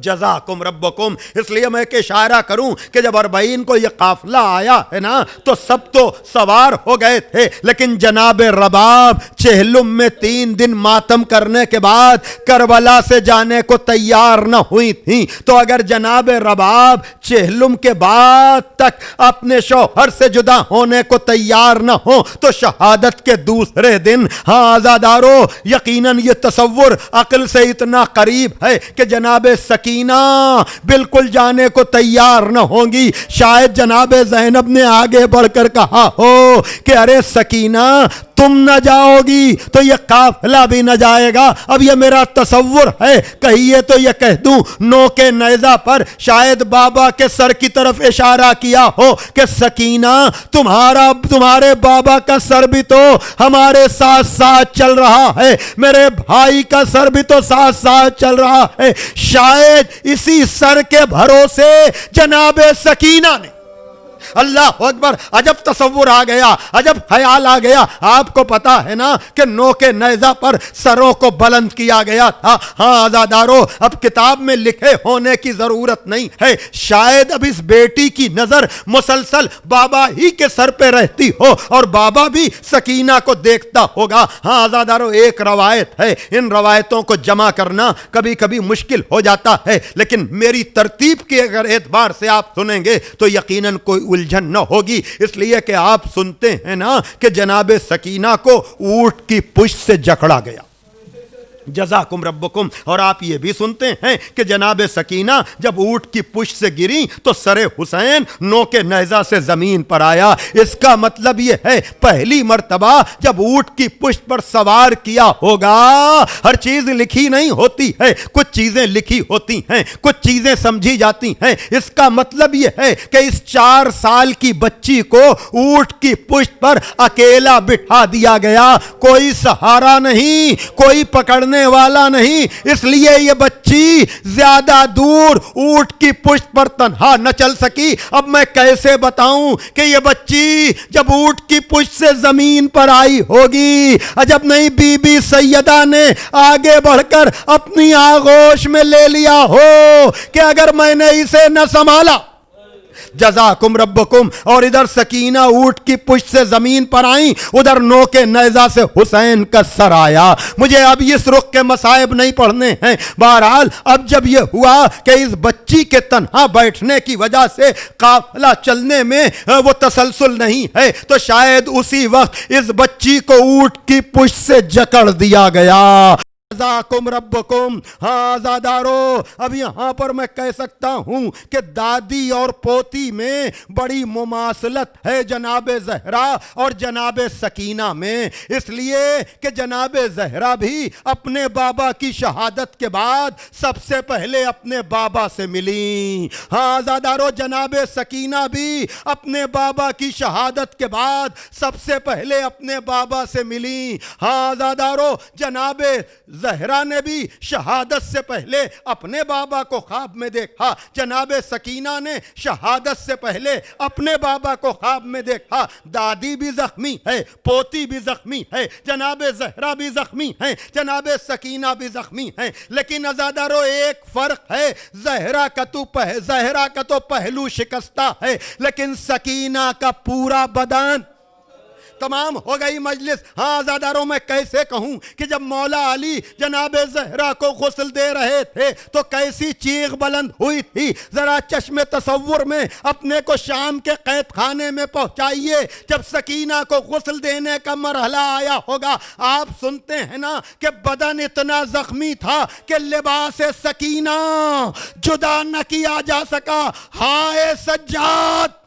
جزاکم ربکم، اس لیے میں کہ اشارہ کروں کہ جب 40 کو یہ قافلہ آیا ہے نا تو سب تو سوار ہو گئے تھے، لیکن جناب رباب چہلم میں 3 دن ماتم کرنے کے بعد کربلا سے جانے کو تیار نہ ہوئی تھیں، تو اگر جناب رباب چہلم کے بعد تک اپنے شوہر سے جدا ہونے کو تیار نہ ہو تو شہادت کے دوسرے دن، ہاں عزادارو یقیناً یہ تصور عقل سے اتنا قریب ہے کہ جناب سکینہ بالکل جانے کو تیار نہ ہوں گی۔ شاید جناب زینب نے آگے بڑھ کر کہا ہو کہ ارے سکینہ تم نہ جاؤ گی تو یہ قافلہ بھی نہ جائے گا، اب یہ میرا تصور ہے، کہیے تو یہ کہہ دوں نوک نیزہ پر شاید بابا کے سر کی طرف اشارہ کیا ہو کہ سکینہ تمہارے بابا کا سر بھی تو ہمارے ساتھ ساتھ چل رہا ہے، میرے بھائی کا سر بھی تو ساتھ ساتھ چل رہا ہے، شاید اسی سر کے بھروسے جناب سکینہ نے، اللہ اکبر، عجب تصور آ گیا، عجب خیال آ گیا۔ آپ کو پتا ہے نا کہ نوک نیزہ پر سروں کو بلند کیا گیا تھا۔ ہاں عزادارو، اب کتاب میں لکھے ہونے کی ضرورت نہیں ہے، شاید اب اس بیٹی کی نظر مسلسل بابا ہی کے سر پہ رہتی ہو اور بابا بھی سکینہ کو دیکھتا ہوگا۔ ہاں عزادارو، ایک روایت ہے، ان روایتوں کو جمع کرنا کبھی کبھی مشکل ہو جاتا ہے، لیکن میری ترتیب کے اگر اعتبار سے آپ سنیں گے تو یقیناً کوئی الجھن نہ ہوگی، اس لیے کہ آپ سنتے ہیں نا کہ جناب سکینہ کو اونٹ کی پشت سے جکڑا گیا، جزاکم ربکم. اور آپ یہ بھی سنتے ہیں کہ جناب سکینہ جب اونٹ کی پشت سے گری تو سر حسین نوک نیزہ سے زمین پر آیا. اس کا مطلب یہ ہے پہلی مرتبہ جب اونٹ کی پشت پر سوار کیا ہوگا. ہر چیز لکھی نہیں ہوتی ہے, کچھ چیزیں لکھی ہوتی ہیں, کچھ چیزیں سمجھی جاتی ہیں. اس کا مطلب یہ ہے کہ اس 4 سال کی بچی کو اونٹ کی پشت پر اکیلا بٹھا دیا گیا, کوئی سہارا نہیں, کوئی پکڑنے والا نہیں. اس لیے یہ بچی زیادہ دور اونٹ کی پشت پر تنہا نہ چل سکی. اب میں کیسے بتاؤں کہ یہ بچی جب اونٹ کی پشت سے زمین پر آئی ہوگی, عجب نہیں بی بی سیدہ نے آگے بڑھ کر اپنی آغوش میں لے لیا ہو کہ اگر میں نے اسے نہ سنبھالا. جزاکم ربکم. اور ادھر سکینہ اونٹ کی پشت سے زمین پر آئیں, ادھر نوک نیزہ سے حسین کا سر آیا. مجھے اب اس رخ کے مصائب نہیں پڑھنے ہیں. بہرحال اب جب یہ ہوا کہ اس بچی کے تنہا بیٹھنے کی وجہ سے قافلہ چلنے میں وہ تسلسل نہیں ہے, تو شاید اسی وقت اس بچی کو اونٹ کی پشت سے جکڑ دیا گیا. جزاکم ربکم. ہاں زادارو, اب یہاں پر میں کہہ سکتا ہوں کہ دادی اور پوتی میں بڑی مماثلت ہے جناب زہرا اور جناب سکینہ میں, اس لیے کہ جناب زہرا بھی اپنے بابا کی شہادت کے بعد سب سے پہلے اپنے بابا سے ملی. ہاں زادارو, جناب سکینہ بھی اپنے بابا کی شہادت کے بعد سب سے پہلے اپنے بابا سے ملی. ہاں زادارو, جناب زہرا نے بھی شہادت سے پہلے اپنے بابا کو خواب میں دیکھا, جناب سکینہ نے شہادت سے پہلے اپنے بابا کو خواب میں دیکھا. دادی بھی زخمی ہے, پوتی بھی زخمی ہے, جناب زہرا بھی زخمی ہے, جناب سکینہ بھی زخمی ہے. لیکن ازادارو ایک فرق ہے, زہرا کا تو پہلو شکستہ ہے, لیکن سکینہ کا پورا بدن. تمام ہو گئی مجلس. ہاں زاداروں, میں کیسے کہوں کہ جب مولا علی جناب زہرا کو غسل دے رہے تھے تو کیسی چیخ بلند ہوئی تھی. ذرا چشم تصور میں اپنے کو شام کے قید خانے میں پہنچائیے جب سکینہ کو غسل دینے کا مرحلہ آیا ہوگا. آپ سنتے ہیں نا کہ بدن اتنا زخمی تھا کہ لباس سکینہ جدا نہ کیا جا سکا. ہائے سجاد,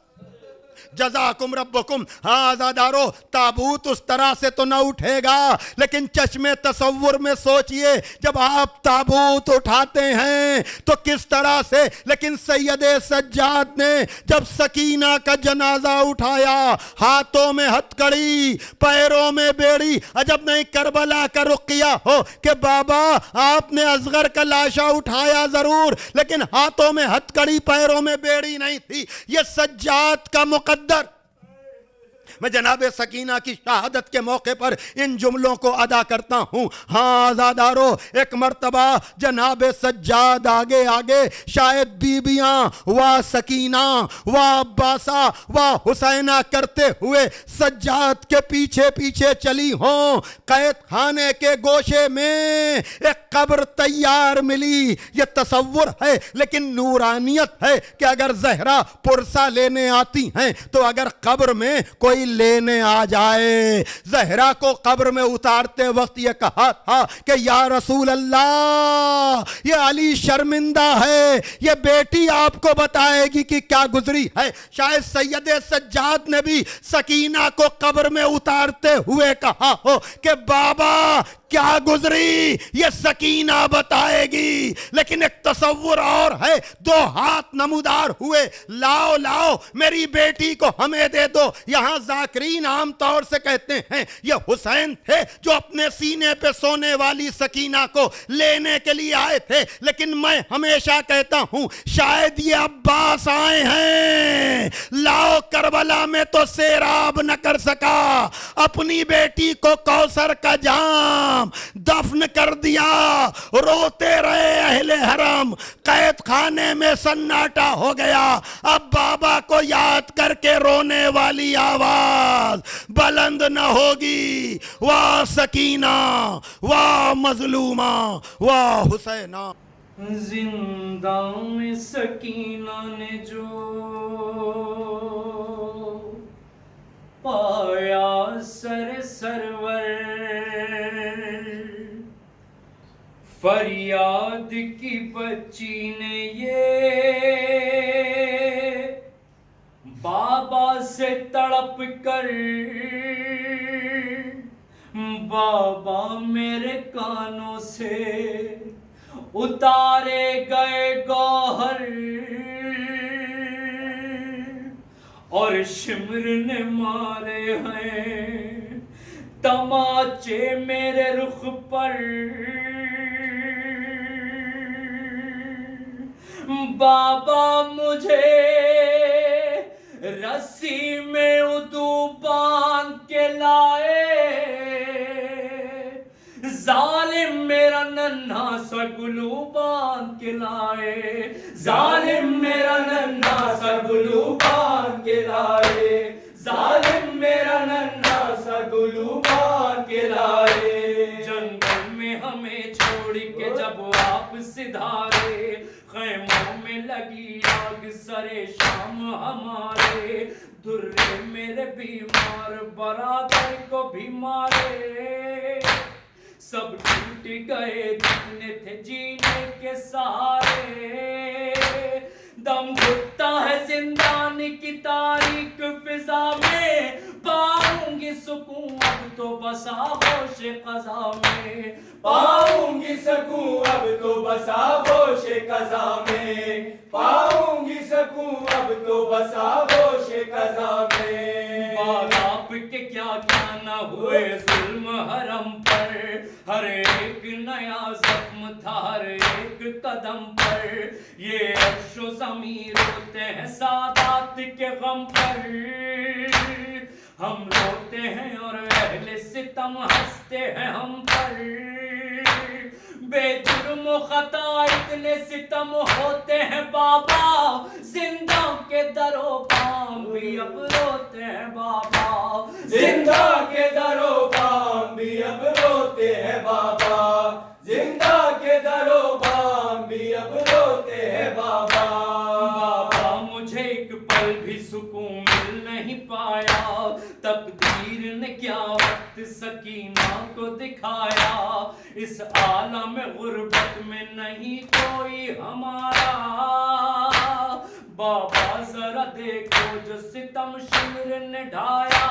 جزاکم ربکم. ہاں زادارو, تابوت اس طرح سے تو نہ اٹھے گا, لیکن چشم تصور میں سوچئے جب آپ تابوت اٹھاتے ہیں تو کس طرح سے. لیکن سید سجاد نے جب سکینہ کا جنازہ اٹھایا, ہاتھوں میں ہتھکڑی, پیروں میں بیڑی. عجب نہیں کربلا کا رخ کیا ہو کہ بابا آپ نے اصغر کا لاشا اٹھایا ضرور, لیکن ہاتھوں میں ہتھکڑی, پیروں میں بیڑی نہیں تھی. یہ سجاد کا مقدر. میں جناب سکینہ کی شہادت کے موقع پر ان جملوں کو ادا کرتا ہوں. ہاں زادارو, ایک مرتبہ جناب سجاد آگے شاید بیبیاں وا سکینہ وا عباسہ وا حسینہ کرتے ہوئے سجاد کے پیچھے پیچھے چلی ہوں. قید خانے کے گوشے میں ایک قبر تیار ملی. یہ تصور ہے لیکن نورانیت ہے کہ اگر زہرا پرسہ لینے آتی ہیں تو اگر قبر میں کوئی لینے آ جائے. زہرا کو قبر میں اتارتے وقت یہ کہا تھا کہ یا رسول اللہ, یہ علی شرمندہ ہے, یہ بیٹی آپ کو بتائے گی کہ کیا گزری ہے. شاید سید سجاد نے بھی سکینہ کو قبر میں اتارتے ہوئے کہا ہو کہ بابا کیا گزری یہ سکینہ بتائے گی. لیکن ایک تصور اور ہے, 2 ہاتھ نمودار ہوئے, لاؤ لاؤ میری بیٹی کو ہمیں دے دو. یہاں ذاکرین عام طور سے کہتے ہیں یہ حسین تھے جو اپنے سینے پہ سونے والی سکینہ کو لینے کے لیے آئے تھے, لیکن میں ہمیشہ کہتا ہوں شاید یہ عباس آئے ہیں. لاؤ, کربلا میں تو سیراب نہ کر سکا, اپنی بیٹی کو کوثر کا جام دفن کر دیا. روتے رہے اہل حرم, قید خانے میں سناٹا ہو گیا. اب بابا کو یاد کر کے رونے والی آواز بلند نہ ہوگی. واہ سکینہ, واہ مظلومہ, واہ حسینہ. زندہ میں سکینہ نے جو پایا سرور, فریاد کی بچی نے یہ بابا سے تڑپ کر، بابا میرے کانوں سے اتارے گئے گوہر، اور شمر نے مارے ہیں تماچے میرے رخ پر، بابا مجھے رسی میں ادو باندھ کے لائے، ظالم میرا ننھا سا گلو باندھ کے لائے، ظالم میرا ننھا سا گلو باندھ کے لائے، ظالم میرا ننھا سا گلو باندھ کے لائے، جنگل میں ہمیں چھوڑ کے جب آپ سدھارے، خیموں میں لگی آگ سرے شام ہمارے، درے میرے بیمار برادر کو بھی مارے، سب ٹوٹ گئے جتنے تھے جینے کے سہارے، دم گھٹتا ہے زندان کی تاریک فضا میں، پاؤں گی سکون اب تو بس آغوش قضا میں، پاؤں گی سکون اب تو بس آغوش قضا میں، پاؤں گی سکون اب تو بس آغوش قضا میں، بعد آپ کے کیا کیا نہ ہوئے ظلم حرم پر، ہر ایک نیا زخم تھا ہر ایک قدم پر، یہ عرش و زمین روتے ہیں سادات کے غم پر، ہم روتے ہیں اور اہل ستم ہنستے ہیں ہم پر، بے جرم و خطا اتنے ستم ہوتے ہیں بابا، زندہ کے در و بام بھی اب روتے ہیں بابا، زندہ کے در و بام بھی اب روتے ہیں بابا، زندہ کے در و بام بھی اب روتے ہیں بابا، بابا مجھے ایک پل بھی سکون مل نہیں پایا، تقدیر نے کیا وقت سکینہ کو دکھایا، اس عالم غربت میں نہیں کوئی ہمارا، بابا ذرا دیکھو جو ستم شمر نے ڈھایا،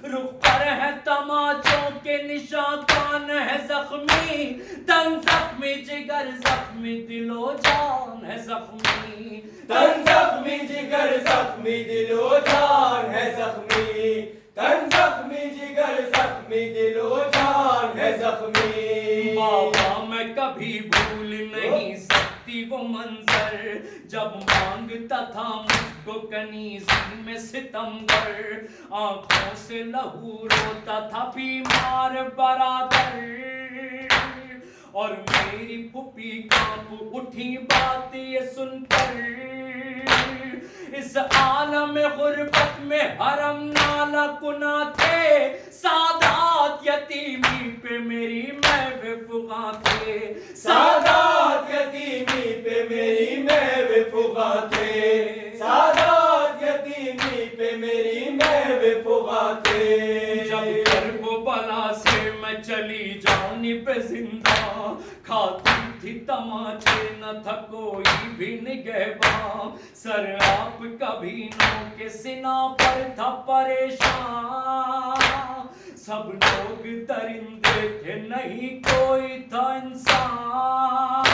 رخ پر ہے تماچوں کے نشان، کان ہے زخمی تن زخمی جگر زخمی دل و جان ہے زخمی، تن زخمی جگر زخمی دل و جان ہے زخمی، تن زخمی جگر زخمی دل و جان ہے زخمی، بابا میں کبھی بھول نہیں سکتی وہ منظر، جب مانگتا تھا مجھ کو کنیزی میں ستمگر، آنکھوں سے لہو روتا تھا بیمار برادر، اور میری پھوپھی کانپ اٹھی بات یہ سن کر، اس عالم غربت میں حرم نالا کنا تھے، سادات یتیمی پہ میری محو فغاں تھے، سادات یتیمی پہ میری محو فغاں تھے، سادات یتیمی پہ میری محو فغاں تھے، جب کرب و بلا سے میں چلی جانب زندہ، کھاتی تھی تماچے نہ تھا کوئی بھی نگہباں، سر آپ کبھی نو کے سنا پر تھا پریشان، سب لوگ درندے تھے نہیں کوئی تھا انسان،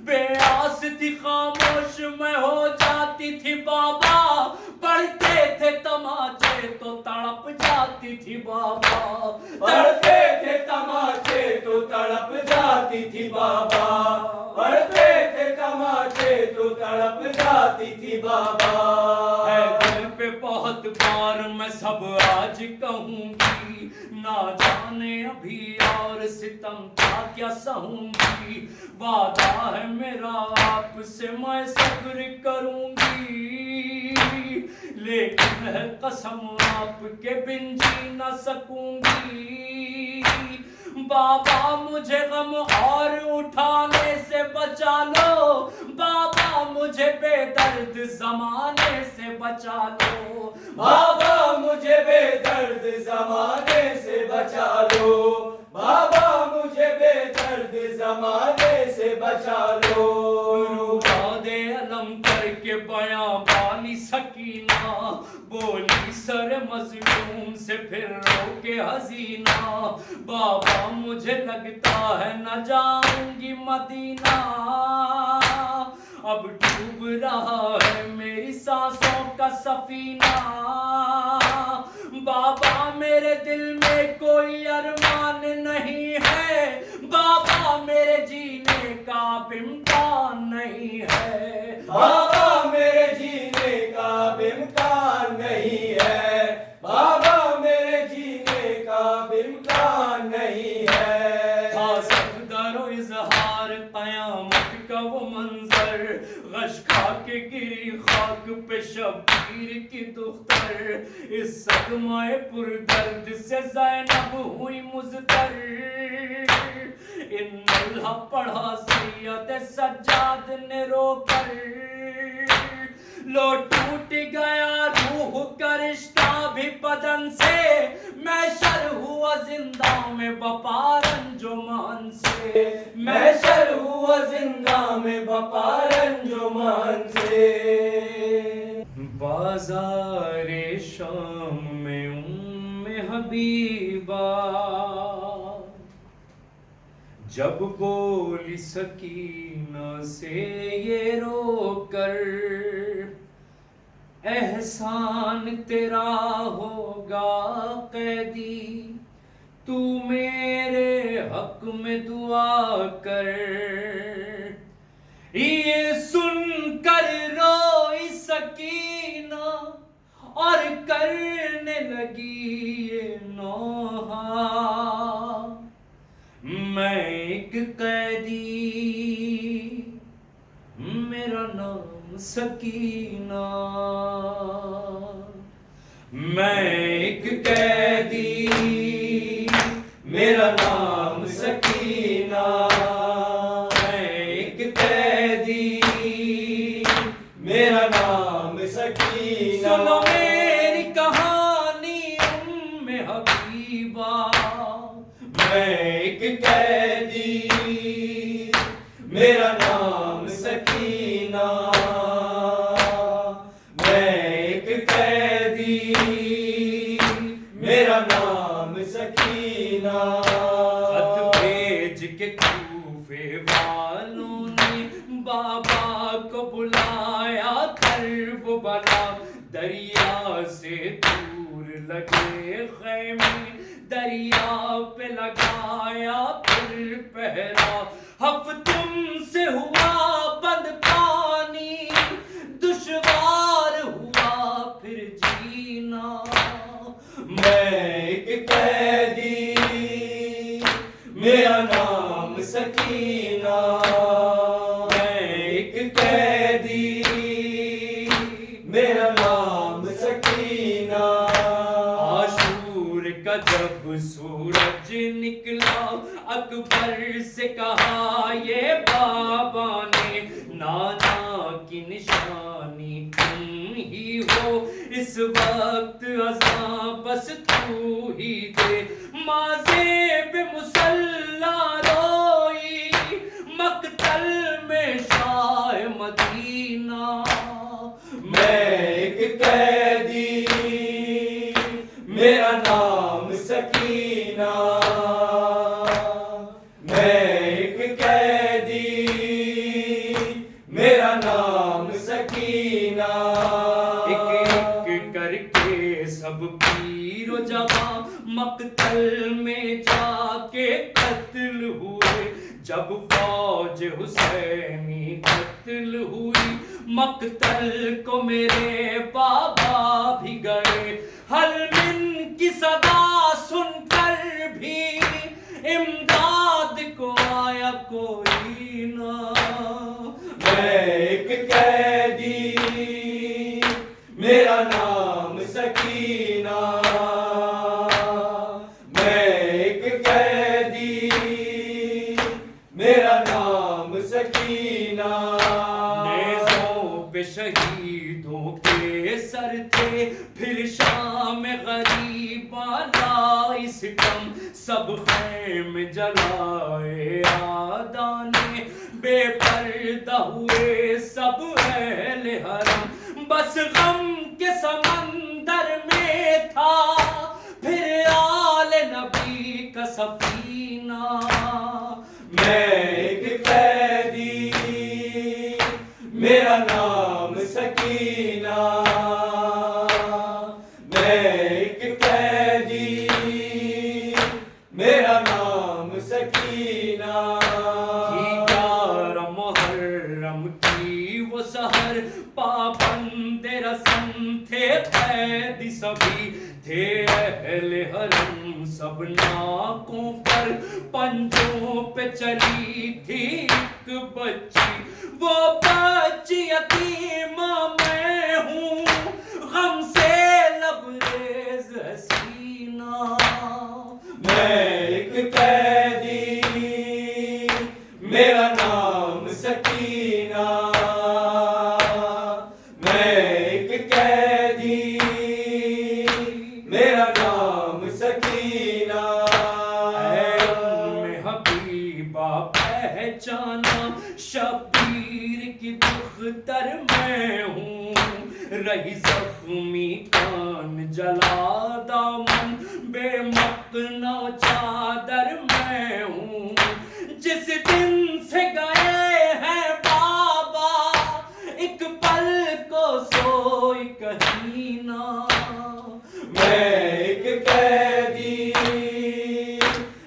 بے آس تھی خاموش میں ہو جاتی تھی بابا، پڑھتے تھے تماچے تو تڑپ جاتی تھی بابا، پڑھتے تھے تماچے تو تڑپ جاتی تھی بابا، پڑھتے تھے تماچے تو تڑپ جاتی تھی بابا، ہے دل پہ بہت بار میں سب آج کہوں گی، نہ جانے ابھی اور ستم کا کیا سہوں گی، وعدہ ہے میرا آپ سے میں صبر کروں گی، لیکن ہے قسم آپ کے بن جی نہ سکوں گی، بابا مجھے غم اور اٹھانے سے بچا لو، بابا مجھے بے درد زمانے سے بچا لو، بابا مجھے بے درد زمانے سے بچا لو، بابا مجھے بے زمانے سے بچا لو. روباد علم کر کے بیاں بانی سکینہ بولی سر مظلوم سے پھر رو کے حزینہ. بابا مجھے لگتا ہے نہ جاؤں گی مدینہ. اب ڈوب رہا ہے میری سانسوں کا سفینہ. بابا میرے دل میں کوئی ارمان نہیں ہے. بابا میرے جینے کا امکان نہیں ہے. بابا میرے جینے کا امکان نہیں ہے. بابا میرے جینے کا امکان نہیں ہے. تھا صفدر و اظہار قیامت کا وہ منظر. غش کھا کے گری خاک پہ شبیر کی دختر. اس صدمہ پر درد سے زینب ہوئی مضطر. ان اللہ پڑھا سید سجاد نے رو کر. لو ٹوٹ گیا روح کا رشتہ بھی بدن سے. محشر ہوا زندہ میں بپا رنجمان سے. محشر ہوا زندہ میں بپا رنجمان سے. بازار شام میں حبیبہ جب بولی سکینہ سے یہ رو کر. احسان تیرا ہوگا قیدی تو میرے حق میں دعا کر. یہ سن کر روئی سکینہ اور کرنے لگی یہ نوحہ. میں ایک قیدی میرا نام سکینہ. میں ایک قیدی میرا نام سکینہ. میں ایک قیدی میرا نام سکینہ. سنو میری کہانی حبیبہ. میں ایک قیدی میرا نام سکینہ. میں ایک قیدی میرا نام سکینہ. خط بھیج کے کوفے والوں نے بابا کو بلایا. کرب بلا دریا سے دور لگے خیمے. دریا پہ لگایا پھر پہرا. ہفتم سے ہوا بند پانی. دشوار ہوا پھر جینا. میں ایک قیدی میرا نام سکینہ. میں ایک قیدی میرا نام سکینہ. عاشور کا جب سورج نکلا اکبر سے کہا یہ بابا نے. نانا کی نشانی تم ہی ہو اس وقت اذاں بس تو ہی دے. ماضی پہ مصلی روئی مقتل میں شاہ مدینہ. میں ایک قیدی میرا نام سکینہ. میں ایک قیدی میرا نام سکینہ. ایک ایک کر کے سب پیر و جوان مقتل میں جا کے قتل ہوئے. جب فوج حسینی قتل ہوئی مقتل کو میرے بابا بھی گئے. حلمن کی صدا سن کر بھی امداد کو آیا کوئی نہ. میں ایک قیدی میرا نام سکینہ. میں ایک قیدی میرا نام سکینہ. نیزوں پہ شہیدوں کے سر تھے پھر شام غریب ستم. سب خیمے میں جلائے آدانے بے پردہ ہوئے سب اہل حرم بس غم کے سمندر میں تھا پھر آل نبی کا سفینہ میں ایک قیدی میرا نام سکینہ میں ایک قیدی میرا نام سکینہ تھی 11 محرم کی وہ سحر پابند رسم تھے قیدی سبھی تھے اہل حرم سب ناکوں پر پنجوں پہ چلی تھی ایک بچی وہ بچی یتیمہ میں ہوں غم سے لبریز حسینہ میں ایک قیدی میرا نام سکینہ میں ایک قیدی میرا نام سکینہ اے ام حبیبہ پہچانا شبیر کی دختر میں ہوں رہی زخمی کان جلا دامن بے مقنا چادر میں ہوں جس دن سے گئے ہیں بابا ایک پل کو سوئی کہیں نہ میں ایک قیدی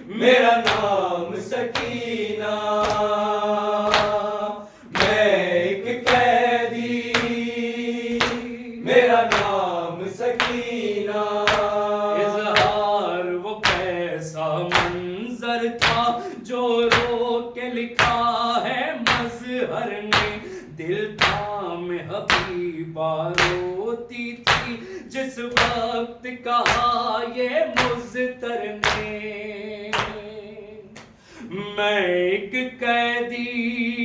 میرا نام سکینہ میں ایک قیدی میرا نام سکینہ اظہار وہ کیسا منظر تھا جو رو کے لکھا ہے مظہر نے دل تھام حبیبہ روتی تھی جس وقت کہا یہ مضطر نے میں ایک قیدی